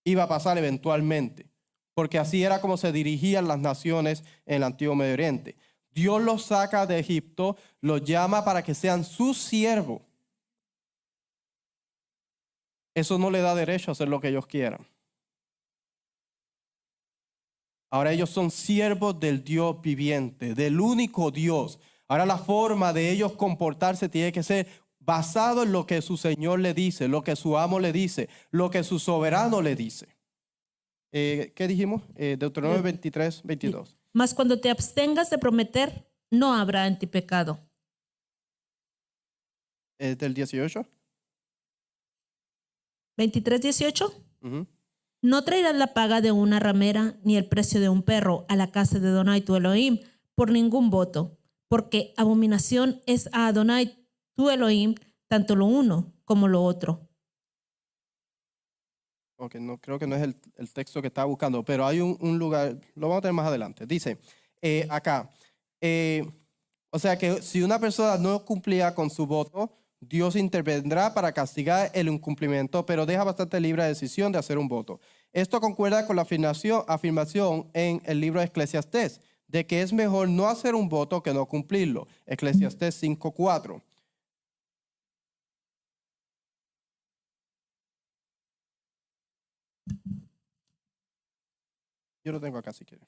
Iba a pasar eventualmente, porque así era como se dirigían las naciones en el Antiguo Medio Oriente. Dios los saca de Egipto, los llama para que sean sus siervos. Eso no le da derecho a hacer lo que ellos quieran. Ahora ellos son siervos del Dios viviente, del único Dios. Ahora la forma de ellos comportarse tiene que ser basado en lo que su Señor le dice, lo que su amo le dice, lo que su soberano le dice. ¿Qué dijimos? Deuteronomio 23, 22. Mas cuando te abstengas de prometer, no habrá en ti pecado. ¿Del 18? 23, 18. No traerás la paga de una ramera ni el precio de un perro a la casa de Adonai tu Elohim por ningún voto, porque abominación es a Adonai tu Elohim tanto lo uno como lo otro. Ok, no, creo que no es el texto que estaba buscando, pero hay un lugar, lo vamos a tener más adelante. Dice acá, o sea que si una persona no cumplía con su voto, Dios intervendrá para castigar el incumplimiento, pero deja bastante libre la decisión de hacer un voto. Esto concuerda con la afirmación en el libro de Eclesiastés, de que es mejor no hacer un voto que no cumplirlo. Eclesiastés 5:4. Yo lo tengo acá si quiere.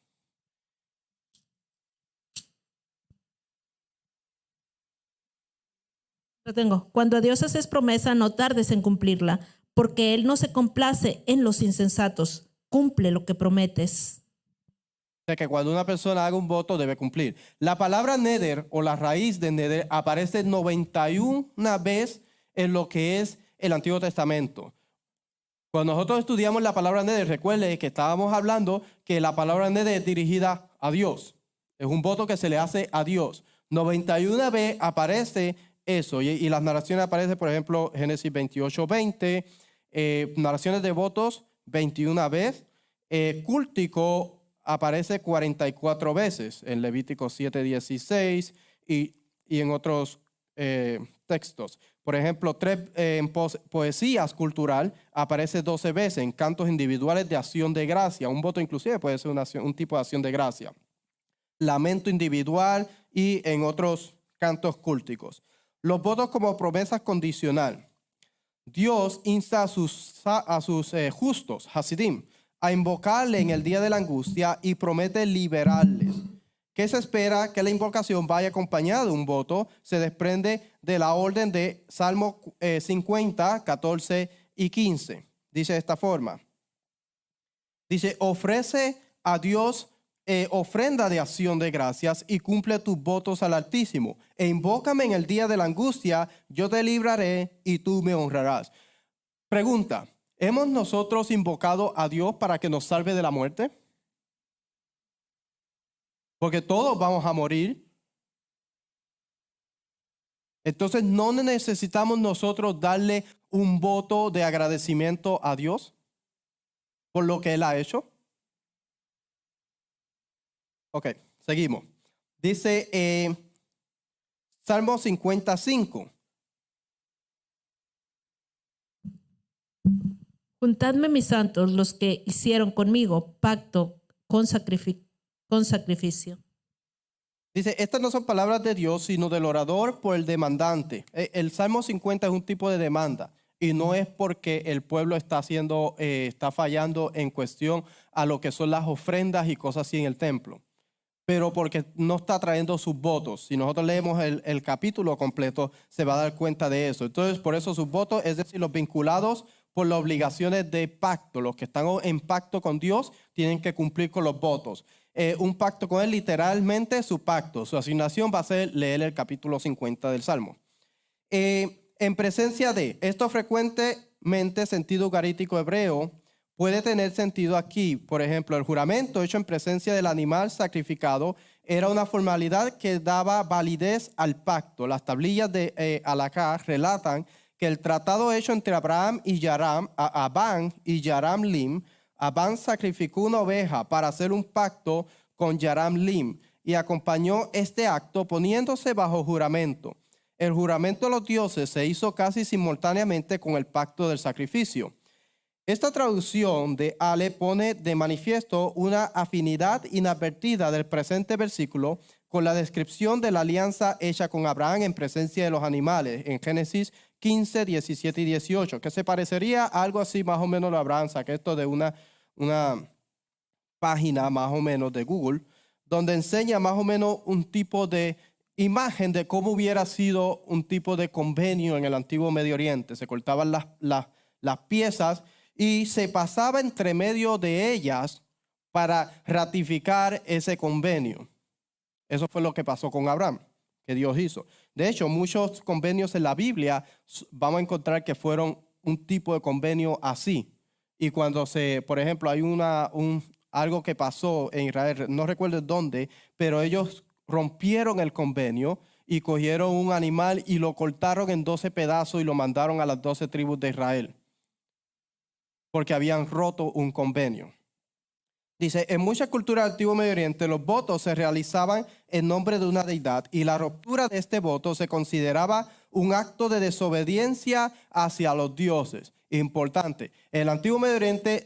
Lo tengo. Cuando a Dios haces promesa, no tardes en cumplirla, porque Él no se complace en los insensatos. Cumple lo que prometes. O sea que cuando una persona haga un voto debe cumplir. La palabra neder o la raíz de neder aparece 91 veces en lo que es el Antiguo Testamento. Cuando nosotros estudiamos la palabra neder, recuerde que estábamos hablando que la palabra neder es dirigida a Dios. Es un voto que se le hace a Dios. 91 veces aparece eso. Y las narraciones aparecen, por ejemplo, Génesis 28:20, narraciones de votos 21 veces, cúltico aparece 44 veces en Levítico 7:16 y en otros textos. Por ejemplo, en poesías cultural aparece 12 veces, en cantos individuales de acción de gracia. Un voto inclusive puede ser un tipo de acción de gracia. Lamento individual y en otros cantos cúlticos. Los votos como promesas condicional. Dios insta a sus justos, Hasidim, a invocarle en el día de la angustia y promete liberarles. ¿Qué se espera? Que la invocación vaya acompañada de un voto. Se desprende de la orden de Salmo 50, 14 y 15. Dice de esta forma. Dice, ofrece a Dios ofrenda de acción de gracias y cumple tus votos al Altísimo. E invócame en el día de la angustia, yo te libraré y tú me honrarás. Pregunta, ¿hemos nosotros invocado a Dios para que nos salve de la muerte? Porque todos vamos a morir. Entonces, ¿no necesitamos nosotros darle un voto de agradecimiento a Dios por lo que Él ha hecho? Ok, seguimos. Dice Salmo 55. Juntadme mis santos, los que hicieron conmigo pacto con sacrificio. Dice, estas no son palabras de Dios, sino del orador por el demandante. El Salmo 50 es un tipo de demanda. Y no es porque el pueblo está fallando en cuestión a lo que son las ofrendas y cosas así en el templo, pero porque no está trayendo sus votos. Si nosotros leemos el capítulo completo, se va a dar cuenta de eso. Entonces, por eso sus votos, es decir, los vinculados por las obligaciones de pacto, los que están en pacto con Dios, tienen que cumplir con los votos. Un pacto con Él, literalmente su pacto. Su asignación va a ser leer el capítulo 50 del Salmo. En presencia de esto frecuentemente sentido ugarítico hebreo puede tener sentido aquí. Por ejemplo, el juramento hecho en presencia del animal sacrificado era una formalidad que daba validez al pacto. Las tablillas de Halakha relatan que el tratado hecho entre Abraham y Abán y Yaram Lim, Abán sacrificó una oveja para hacer un pacto con Yaram Lim y acompañó este acto poniéndose bajo juramento. El juramento de los dioses se hizo casi simultáneamente con el pacto del sacrificio. Esta traducción de Ale pone de manifiesto una afinidad inadvertida del presente versículo con la descripción de la alianza hecha con Abraham en presencia de los animales en Génesis 15, 17 y 18, que se parecería a algo así más o menos de Abraham. Saqué esto de una página más o menos de Google, donde enseña más o menos un tipo de imagen de cómo hubiera sido un tipo de convenio en el antiguo Medio Oriente. Se cortaban las piezas y se pasaba entre medio de ellas para ratificar ese convenio. Eso fue lo que pasó con Abraham, que Dios hizo. De hecho, muchos convenios en la Biblia vamos a encontrar que fueron un tipo de convenio así. Y cuando por ejemplo, hay algo que pasó en Israel, no recuerdo dónde, pero ellos rompieron el convenio y cogieron un animal y lo cortaron en 12 pedazos y lo mandaron a las 12 tribus de Israel, porque habían roto un convenio. Dice, en muchas culturas del Antiguo Medio Oriente los votos se realizaban en nombre de una deidad y la ruptura de este voto se consideraba un acto de desobediencia hacia los dioses. Importante, en el Antiguo Medio Oriente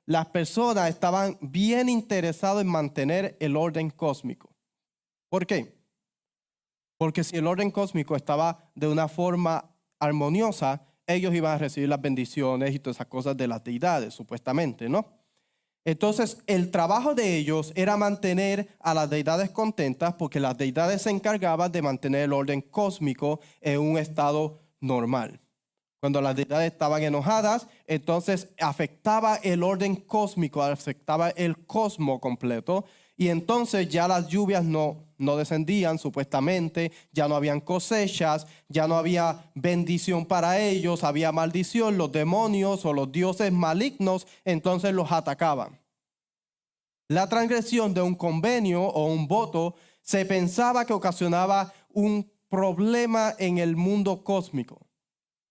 las personas estaban bien interesadas en mantener el orden cósmico. ¿Por qué? Porque si el orden cósmico estaba de una forma armoniosa, ellos iban a recibir las bendiciones y todas esas cosas de las deidades, supuestamente, ¿no? Entonces, el trabajo de ellos era mantener a las deidades contentas porque las deidades se encargaban de mantener el orden cósmico en un estado normal. Cuando las deidades estaban enojadas, entonces afectaba el orden cósmico, afectaba el cosmos completo. Y entonces ya las lluvias no descendían supuestamente, ya no habían cosechas, ya no había bendición para ellos, había maldición, los demonios o los dioses malignos, entonces los atacaban. La transgresión de un convenio o un voto se pensaba que ocasionaba un problema en el mundo cósmico.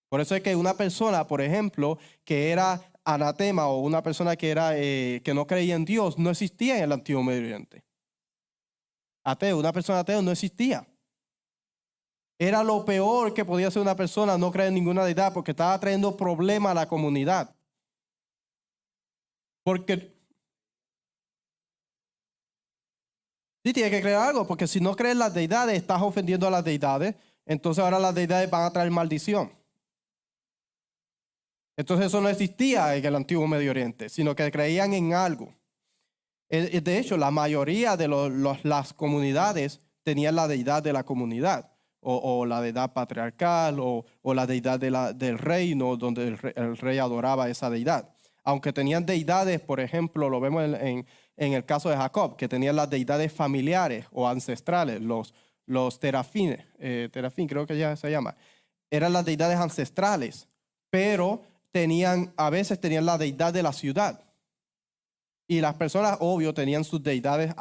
Por eso es que una persona, por ejemplo, que era anatema o una persona que no creía en Dios, no existía en el Antiguo Medio Oriente. Ateo, una persona ateo no existía. Era lo peor que podía ser una persona no creer en ninguna deidad porque estaba trayendo problemas a la comunidad. Porque sí tiene que creer algo, porque si no crees en las deidades, estás ofendiendo a las deidades, entonces ahora las deidades van a traer maldición. Entonces eso no existía en el Antiguo Medio Oriente, sino que creían en algo. De hecho, la mayoría de las comunidades tenían la deidad de la comunidad, o la deidad patriarcal, o la deidad del reino, donde el rey adoraba a esa deidad. Aunque tenían deidades, por ejemplo, lo vemos en el caso de Jacob, que tenían las deidades familiares o ancestrales, los terafines, terafín creo que ya se llama, eran las deidades ancestrales, pero a veces tenían la deidad de la ciudad. Y las personas, obvio, tenían sus deidades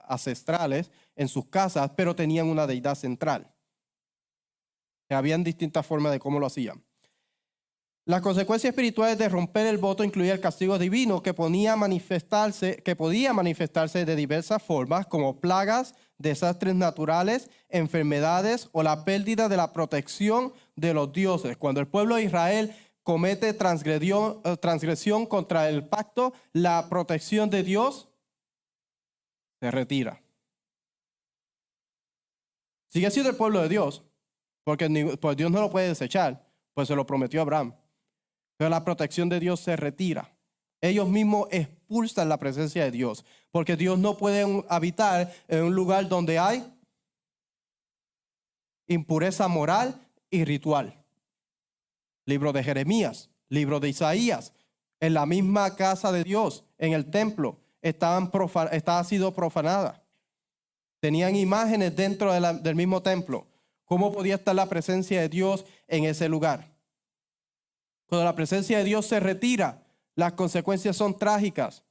ancestrales en sus casas, pero tenían una deidad central. Habían distintas formas de cómo lo hacían. Las consecuencias espirituales de romper el voto incluían el castigo divino que podía manifestarse de diversas formas, como plagas, desastres naturales, enfermedades o la pérdida de la protección de los dioses. Cuando el pueblo de Israel comete transgresión contra el pacto, la protección de Dios se retira. Sigue siendo el pueblo de Dios, porque Dios no lo puede desechar, pues se lo prometió a Abraham. Pero la protección de Dios se retira. Ellos mismos expulsan la presencia de Dios, porque Dios no puede habitar en un lugar donde hay impureza moral y ritual. Libro de Jeremías, libro de Isaías, en la misma casa de Dios, en el templo, estaba sido profanada. Tenían imágenes dentro del mismo templo. ¿Cómo podía estar la presencia de Dios en ese lugar? Cuando la presencia de Dios se retira, las consecuencias son trágicas.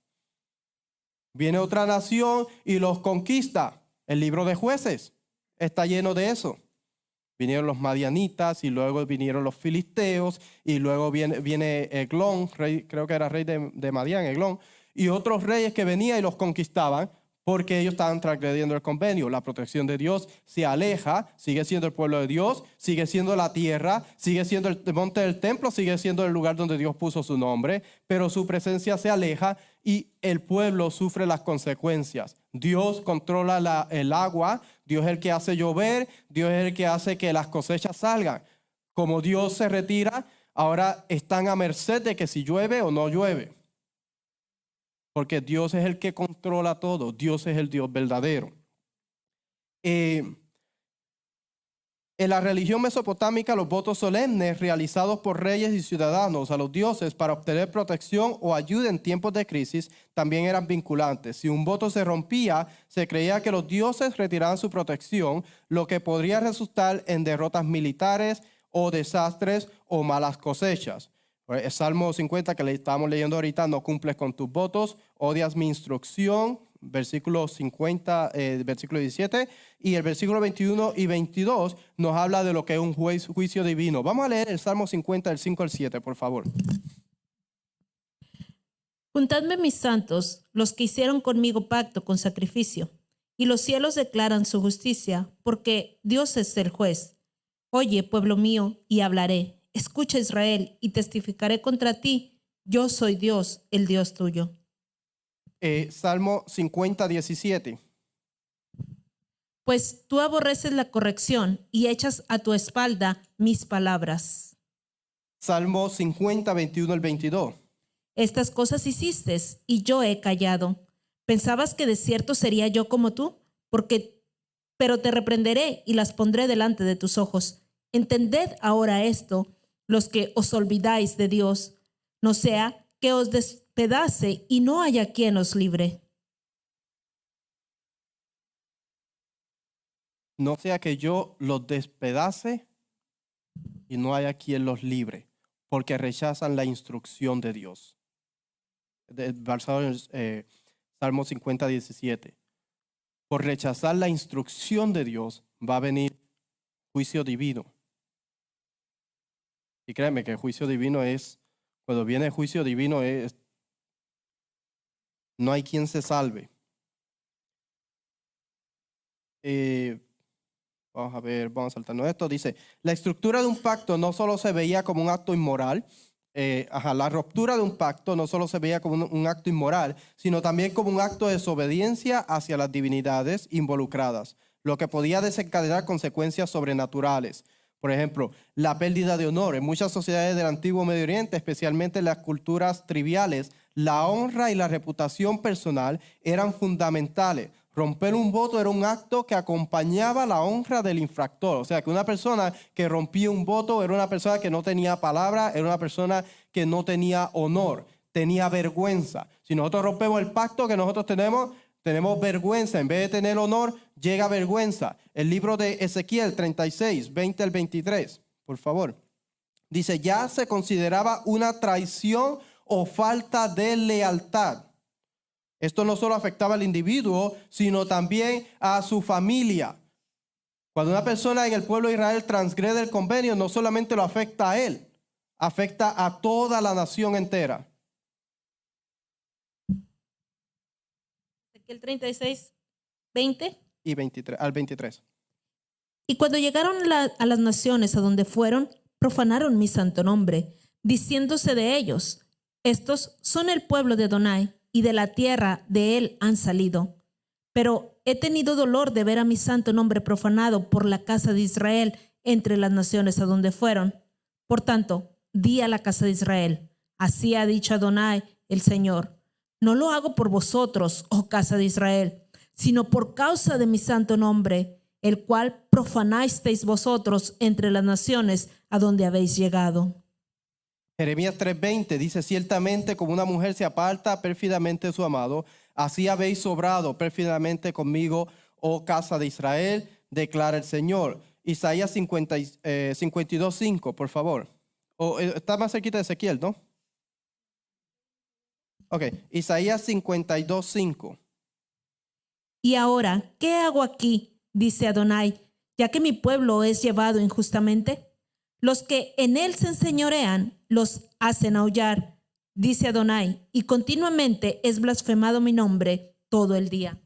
Viene otra nación y los conquista. El libro de Jueces está lleno de eso. Vinieron los madianitas y luego vinieron los filisteos y luego viene Eglón, rey, creo que era rey de Madián, Eglón, y otros reyes que venían y los conquistaban porque ellos estaban transgrediendo el convenio. La protección de Dios se aleja, sigue siendo el pueblo de Dios, sigue siendo la tierra, sigue siendo el monte del templo, sigue siendo el lugar donde Dios puso su nombre, pero su presencia se aleja y el pueblo sufre las consecuencias. Dios controla el agua, Dios es el que hace llover, Dios es el que hace que las cosechas salgan. Como Dios se retira, ahora están a merced de que si llueve o no llueve. Porque Dios es el que controla todo. Dios es el Dios verdadero. En la religión mesopotámica, los votos solemnes realizados por reyes y ciudadanos a los dioses para obtener protección o ayuda en tiempos de crisis también eran vinculantes. Si un voto se rompía, se creía que los dioses retiraban su protección, lo que podría resultar en derrotas militares o desastres o malas cosechas. El Salmo 50 que le estamos leyendo ahorita: no cumples con tus votos, odias mi instrucción, versículo 50, versículo 17, y el versículo 21 y 22 nos habla de lo que es un juicio divino. Vamos a leer el Salmo 50 del 5 al 7, por favor. Juntadme mis santos, los que hicieron conmigo pacto con sacrificio, y los cielos declaran su justicia, porque Dios es el juez. Oye, pueblo mío, y hablaré. Escucha, Israel, y testificaré contra ti. Yo soy Dios, el Dios tuyo. Salmo 50, 17. Pues tú aborreces la corrección y echas a tu espalda mis palabras. Salmo 50, 21 al 22. Estas cosas hiciste y yo he callado. ¿Pensabas que de cierto sería yo como tú? Pero te reprenderé y las pondré delante de tus ojos. Entended ahora esto, los que os olvidáis de Dios, no sea que os despedace y no haya quien os libre. No sea que yo los despedace y no haya quien los libre, porque rechazan la instrucción de Dios. Basado en Salmo 50, 17. Por rechazar la instrucción de Dios va a venir juicio divino. Y créeme que el juicio divino cuando viene el juicio divino no hay quien se salve. Vamos a saltarnos esto. Dice, la estructura de un pacto no solo se veía como un acto inmoral, la ruptura de un pacto no solo se veía como un acto inmoral, sino también como un acto de desobediencia hacia las divinidades involucradas, lo que podía desencadenar consecuencias sobrenaturales. Por ejemplo, la pérdida de honor. En muchas sociedades del antiguo Medio Oriente, especialmente en las culturas triviales, la honra y la reputación personal eran fundamentales. Romper un voto era un acto que acompañaba la honra del infractor. O sea, que una persona que rompía un voto era una persona que no tenía palabra, era una persona que no tenía honor, tenía vergüenza. Si nosotros rompemos el pacto que nosotros tenemos vergüenza. En vez de tener honor, llega vergüenza. El libro de Ezequiel 36, 20 al 23, por favor. Dice, ya se consideraba una traición o falta de lealtad. Esto no solo afectaba al individuo, sino también a su familia. Cuando una persona en el pueblo de Israel transgrede el convenio, no solamente lo afecta a él, afecta a toda la nación entera. Ezequiel 36, 20 y 23, al 23. Y cuando llegaron a las naciones a donde fueron, profanaron mi santo nombre, diciéndose de ellos, estos son el pueblo de Adonai, y de la tierra de él han salido. Pero he tenido dolor de ver a mi santo nombre profanado por la casa de Israel entre las naciones a donde fueron. Por tanto, di a la casa de Israel, así ha dicho Adonai el Señor, no lo hago por vosotros, oh casa de Israel, sino por causa de mi santo nombre, el cual profanasteis vosotros entre las naciones a donde habéis llegado. Jeremías 3:20 dice, ciertamente como una mujer se aparta pérfidamente de su amado, así habéis sobrado pérfidamente conmigo, oh casa de Israel, declara el Señor. Isaías 52:5, por favor. Está más cerquita de Ezequiel, ¿no? Ok, Isaías 52:5. Y ahora, ¿qué hago aquí? Dice Adonai, ya que mi pueblo es llevado injustamente. Los que en él se enseñorean los hacen aullar, dice Adonai, y continuamente es blasfemado mi nombre todo el día.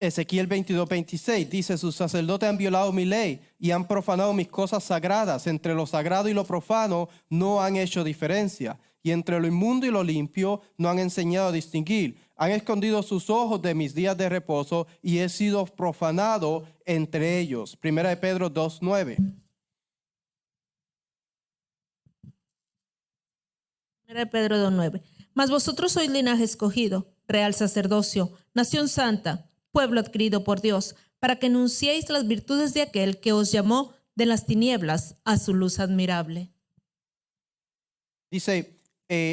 Ezequiel 22:26 dice, sus sacerdotes han violado mi ley y han profanado mis cosas sagradas. Entre lo sagrado y lo profano no han hecho diferencia. Y entre lo inmundo y lo limpio no han enseñado a distinguir. Han escondido sus ojos de mis días de reposo y he sido profanado entre ellos. Primera de Pedro 2:9. Primera de Pedro 2:9. Mas vosotros sois linaje escogido, real sacerdocio, nación santa, pueblo adquirido por Dios, para que anunciéis las virtudes de aquel que os llamó de las tinieblas a su luz admirable. Dice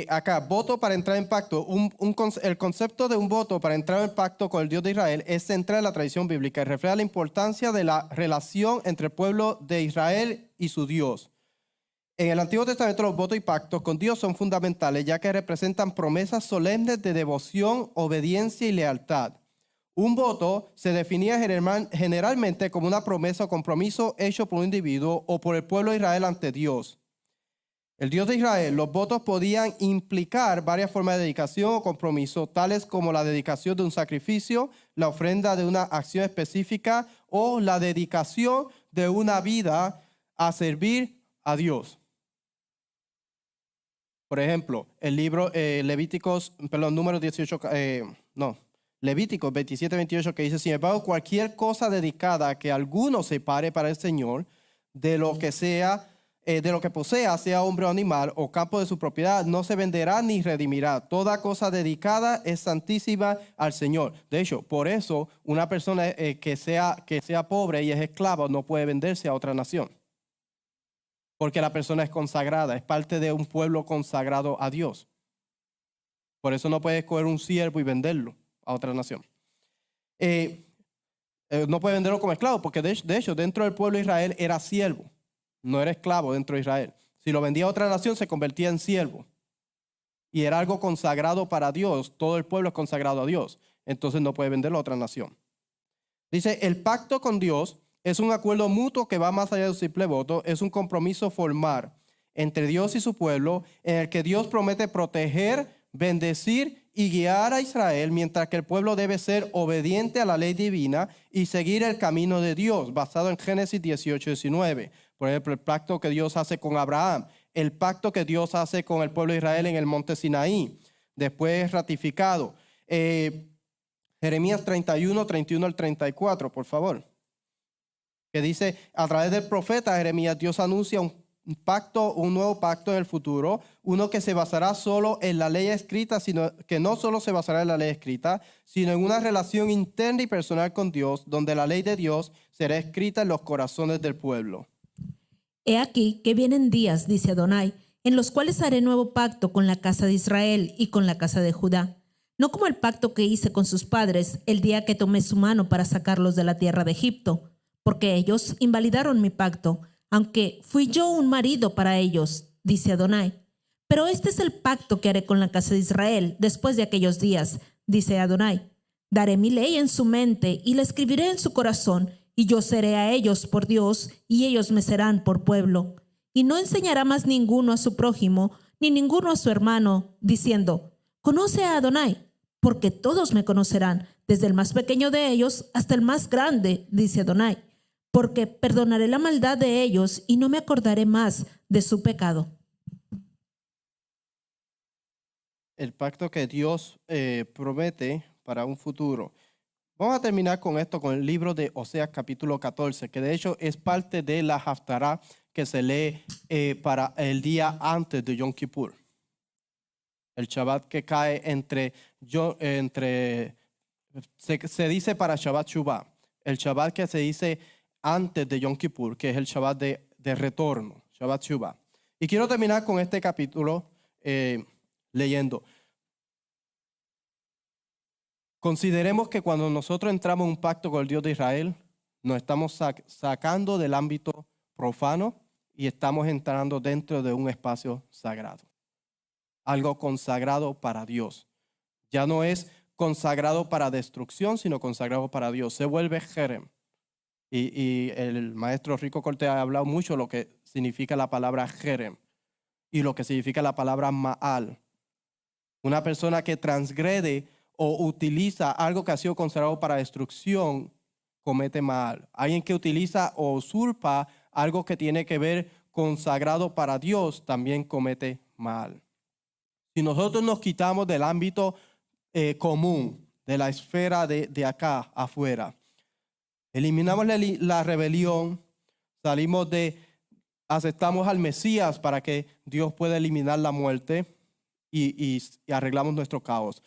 acá, voto para entrar en pacto. El concepto de un voto para entrar en pacto con el Dios de Israel es central en la tradición bíblica y refleja la importancia de la relación entre el pueblo de Israel y su Dios. En el Antiguo Testamento los votos y pactos con Dios son fundamentales ya que representan promesas solemnes de devoción, obediencia y lealtad. Un voto se definía generalmente como una promesa o compromiso hecho por un individuo o por el pueblo de Israel ante Dios. El Dios de Israel, los votos podían implicar varias formas de dedicación o compromiso, tales como la dedicación de un sacrificio, la ofrenda de una acción específica o la dedicación de una vida a servir a Dios. Por ejemplo, el libro Levíticos 27:28 que dice, sin embargo, cualquier cosa dedicada que alguno separe para el Señor, de lo que posea, sea hombre o animal, o campo de su propiedad, no se venderá ni redimirá. Toda cosa dedicada es santísima al Señor. De hecho, por eso una persona que sea pobre y es esclava no puede venderse a otra nación. Porque la persona es consagrada, es parte de un pueblo consagrado a Dios. Por eso no puede escoger un siervo y venderlo a otra nación. No puede venderlo como esclavo, porque de hecho dentro del pueblo de Israel era siervo. No era esclavo dentro de Israel. Si lo vendía a otra nación, se convertía en siervo. Y era algo consagrado para Dios. Todo el pueblo es consagrado a Dios. Entonces no puede venderlo a otra nación. Dice, el pacto con Dios es un acuerdo mutuo que va más allá de un simple voto. Es un compromiso formal entre Dios y su pueblo en el que Dios promete proteger, bendecir y guiar a Israel, mientras que el pueblo debe ser obediente a la ley divina y seguir el camino de Dios, basado en Génesis 18:19. Por ejemplo, el pacto que Dios hace con Abraham, el pacto que Dios hace con el pueblo de Israel en el monte Sinaí, después ratificado. Jeremías 31 al 34, por favor. Que dice, a través del profeta Jeremías, Dios anuncia un nuevo pacto en el futuro, uno que se basará solo en la ley escrita, sino que no solo se basará en la ley escrita, sino en una relación interna y personal con Dios, donde la ley de Dios será escrita en los corazones del pueblo. He aquí que vienen días, dice Adonai, en los cuales haré nuevo pacto con la casa de Israel y con la casa de Judá, no como el pacto que hice con sus padres el día que tomé su mano para sacarlos de la tierra de Egipto, porque ellos invalidaron mi pacto, aunque fui yo un marido para ellos, dice Adonai. Pero este es el pacto que haré con la casa de Israel después de aquellos días, dice Adonai. Daré mi ley en su mente y la escribiré en su corazón, y yo seré a ellos por Dios, y ellos me serán por pueblo. Y no enseñará más ninguno a su prójimo, ni ninguno a su hermano, diciendo, conoce a Adonai, porque todos me conocerán, desde el más pequeño de ellos hasta el más grande, dice Adonai, porque perdonaré la maldad de ellos y no me acordaré más de su pecado. El pacto que Dios promete para un futuro. Vamos a terminar con esto, con el libro de Oseas capítulo 14, que de hecho es parte de la Haftará que se lee para el día antes de Yom Kippur. El Shabbat que cae se dice para Shabbat Shuvah. El Shabbat que se dice antes de Yom Kippur, que es el Shabbat de retorno, Shabbat Shuvah. Y quiero terminar con este capítulo leyendo. Consideremos que cuando nosotros entramos en un pacto con el Dios de Israel, nos estamos sacando del ámbito profano y estamos entrando dentro de un espacio sagrado. Algo consagrado para Dios. Ya no es consagrado para destrucción, sino consagrado para Dios. Se vuelve Jerem. Y el maestro Rico Cortés ha hablado mucho de lo que significa la palabra Jerem y lo que significa la palabra Maal. Una persona que transgrede o utiliza algo que ha sido consagrado para destrucción, comete Maal. Alguien que utiliza o usurpa algo que tiene que ver consagrado para Dios, también comete Maal. Si nosotros nos quitamos del ámbito común, de la esfera de acá afuera, eliminamos la rebelión, aceptamos al Mesías para que Dios pueda eliminar la muerte y arreglamos nuestro caos.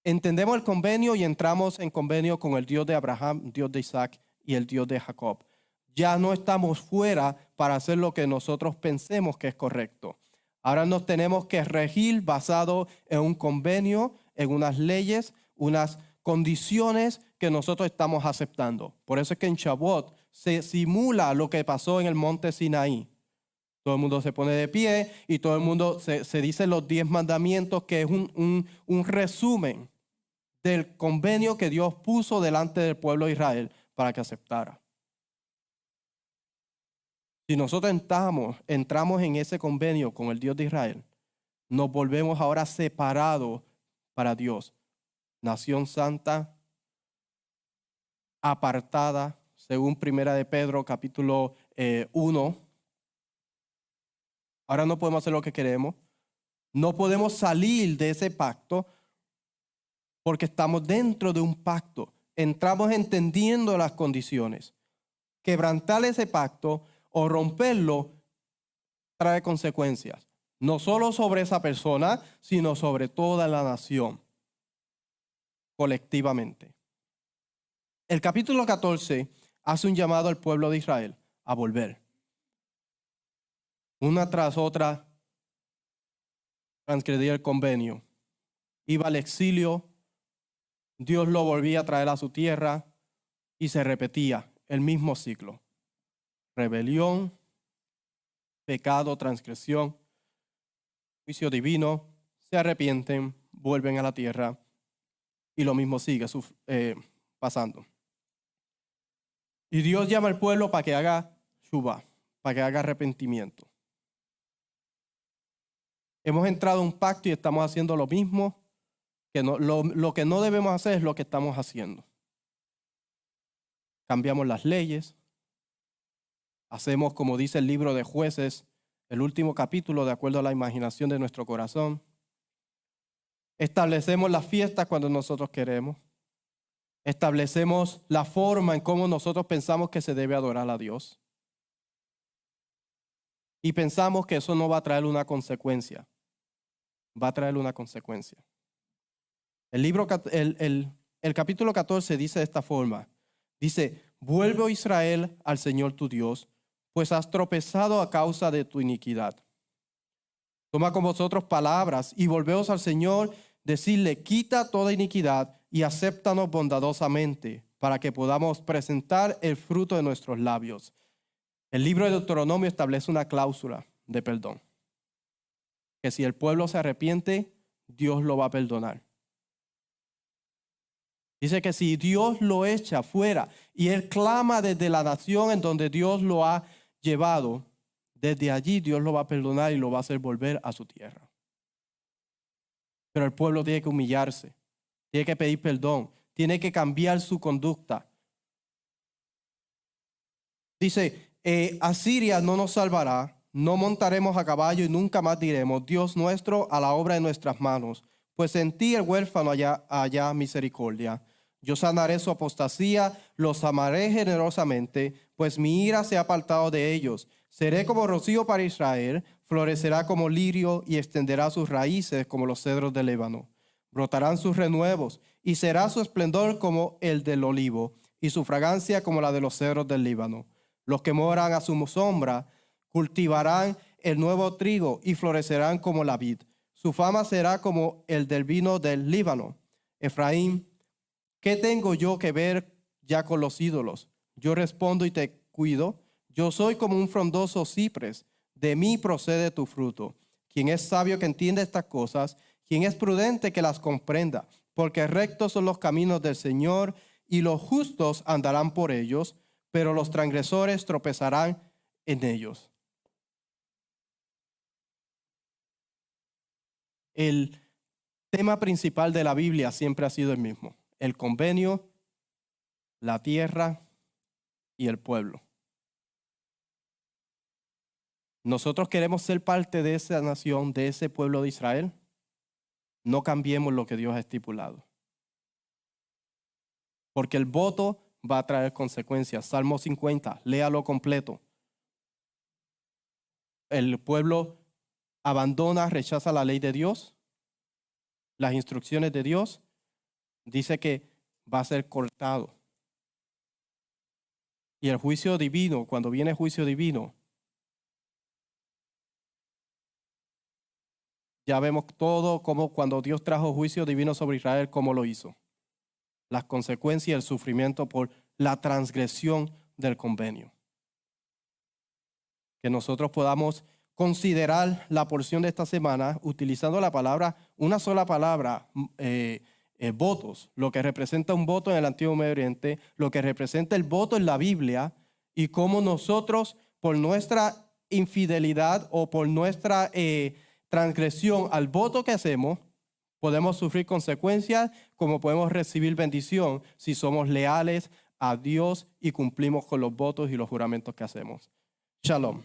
Entendemos el convenio y entramos en convenio con el Dios de Abraham, Dios de Isaac y el Dios de Jacob. Ya no estamos fuera para hacer lo que nosotros pensemos que es correcto. Ahora nos tenemos que regir basado en un convenio, en unas leyes, unas condiciones que nosotros estamos aceptando. Por eso es que en Shavuot se simula lo que pasó en el monte Sinaí. Todo el mundo se pone de pie y todo el mundo se dice los 10 mandamientos, que es un resumen del convenio que Dios puso delante del pueblo de Israel para que aceptara. Si nosotros entramos en ese convenio con el Dios de Israel, nos volvemos ahora separados para Dios. Nación santa, apartada, según Primera de Pedro, capítulo 1. Ahora no podemos hacer lo que queremos. No podemos salir de ese pacto porque estamos dentro de un pacto. Entramos entendiendo las condiciones. Quebrantar ese pacto o romperlo trae consecuencias. No solo sobre esa persona, sino sobre toda la nación, colectivamente. El capítulo 14 hace un llamado al pueblo de Israel a volver. Una tras otra transgredía el convenio. Iba al exilio, Dios lo volvía a traer a su tierra y se repetía el mismo ciclo. Rebelión, pecado, transgresión, juicio divino, se arrepienten, vuelven a la tierra y lo mismo sigue pasando. Y Dios llama al pueblo para que haga shuvah, para que haga arrepentimiento. Hemos entrado a un pacto y estamos haciendo lo mismo. Lo que no debemos hacer es lo que estamos haciendo. Cambiamos las leyes. Hacemos, como dice el libro de Jueces, el último capítulo, de acuerdo a la imaginación de nuestro corazón. Establecemos las fiestas cuando nosotros queremos. Establecemos la forma en cómo nosotros pensamos que se debe adorar a Dios. Y pensamos que eso no va a traer una consecuencia. Va a traer una consecuencia. El capítulo 14 dice de esta forma. Dice, vuelve, oh Israel, al Señor tu Dios, pues has tropezado a causa de tu iniquidad. Toma con vosotros palabras y volveos al Señor, decirle, quita toda iniquidad y acéptanos bondadosamente, para que podamos presentar el fruto de nuestros labios. El libro de Deuteronomio establece una cláusula de perdón. Que si el pueblo se arrepiente, Dios lo va a perdonar. Dice que si Dios lo echa fuera y él clama desde la nación en donde Dios lo ha llevado, desde allí Dios lo va a perdonar y lo va a hacer volver a su tierra. Pero el pueblo tiene que humillarse, tiene que pedir perdón, tiene que cambiar su conducta. Dice, Asiria no nos salvará, no montaremos a caballo y nunca más diremos, Dios nuestro, a la obra de nuestras manos. Pues en ti el huérfano haya misericordia. Yo sanaré su apostasía, los amaré generosamente, pues mi ira se ha apartado de ellos. Seré como rocío para Israel, florecerá como lirio y extenderá sus raíces como los cedros del Líbano. Brotarán sus renuevos y será su esplendor como el del olivo y su fragancia como la de los cedros del Líbano. Los que moran a su sombra cultivarán el nuevo trigo y florecerán como la vid. Su fama será como el del vino del Líbano. Efraín, ¿qué tengo yo que ver ya con los ídolos? Yo respondo y te cuido. Yo soy como un frondoso ciprés. De mí procede tu fruto. Quien es sabio que entienda estas cosas, quien es prudente que las comprenda, porque rectos son los caminos del Señor y los justos andarán por ellos, pero los transgresores tropezarán en ellos. El tema principal de la Biblia siempre ha sido el mismo: el convenio, la tierra y el pueblo. Nosotros queremos ser parte de esa nación, de ese pueblo de Israel. No cambiemos lo que Dios ha estipulado, porque el voto va a traer consecuencias. Salmo 50, léalo completo. El pueblo abandona, rechaza la ley de Dios, las instrucciones de Dios. Dice que va a ser cortado. Y el juicio divino, cuando viene el juicio divino, ya vemos todo como cuando Dios trajo juicio divino sobre Israel, cómo lo hizo. Las consecuencias y el sufrimiento por la transgresión del convenio. Que nosotros podamos considerar la porción de esta semana utilizando la palabra, una sola palabra, votos, lo que representa un voto en el Antiguo Medio Oriente, lo que representa el voto en la Biblia, y cómo nosotros, por nuestra infidelidad o por nuestra transgresión al voto que hacemos, podemos sufrir consecuencias, como podemos recibir bendición si somos leales a Dios y cumplimos con los votos y los juramentos que hacemos. Shalom.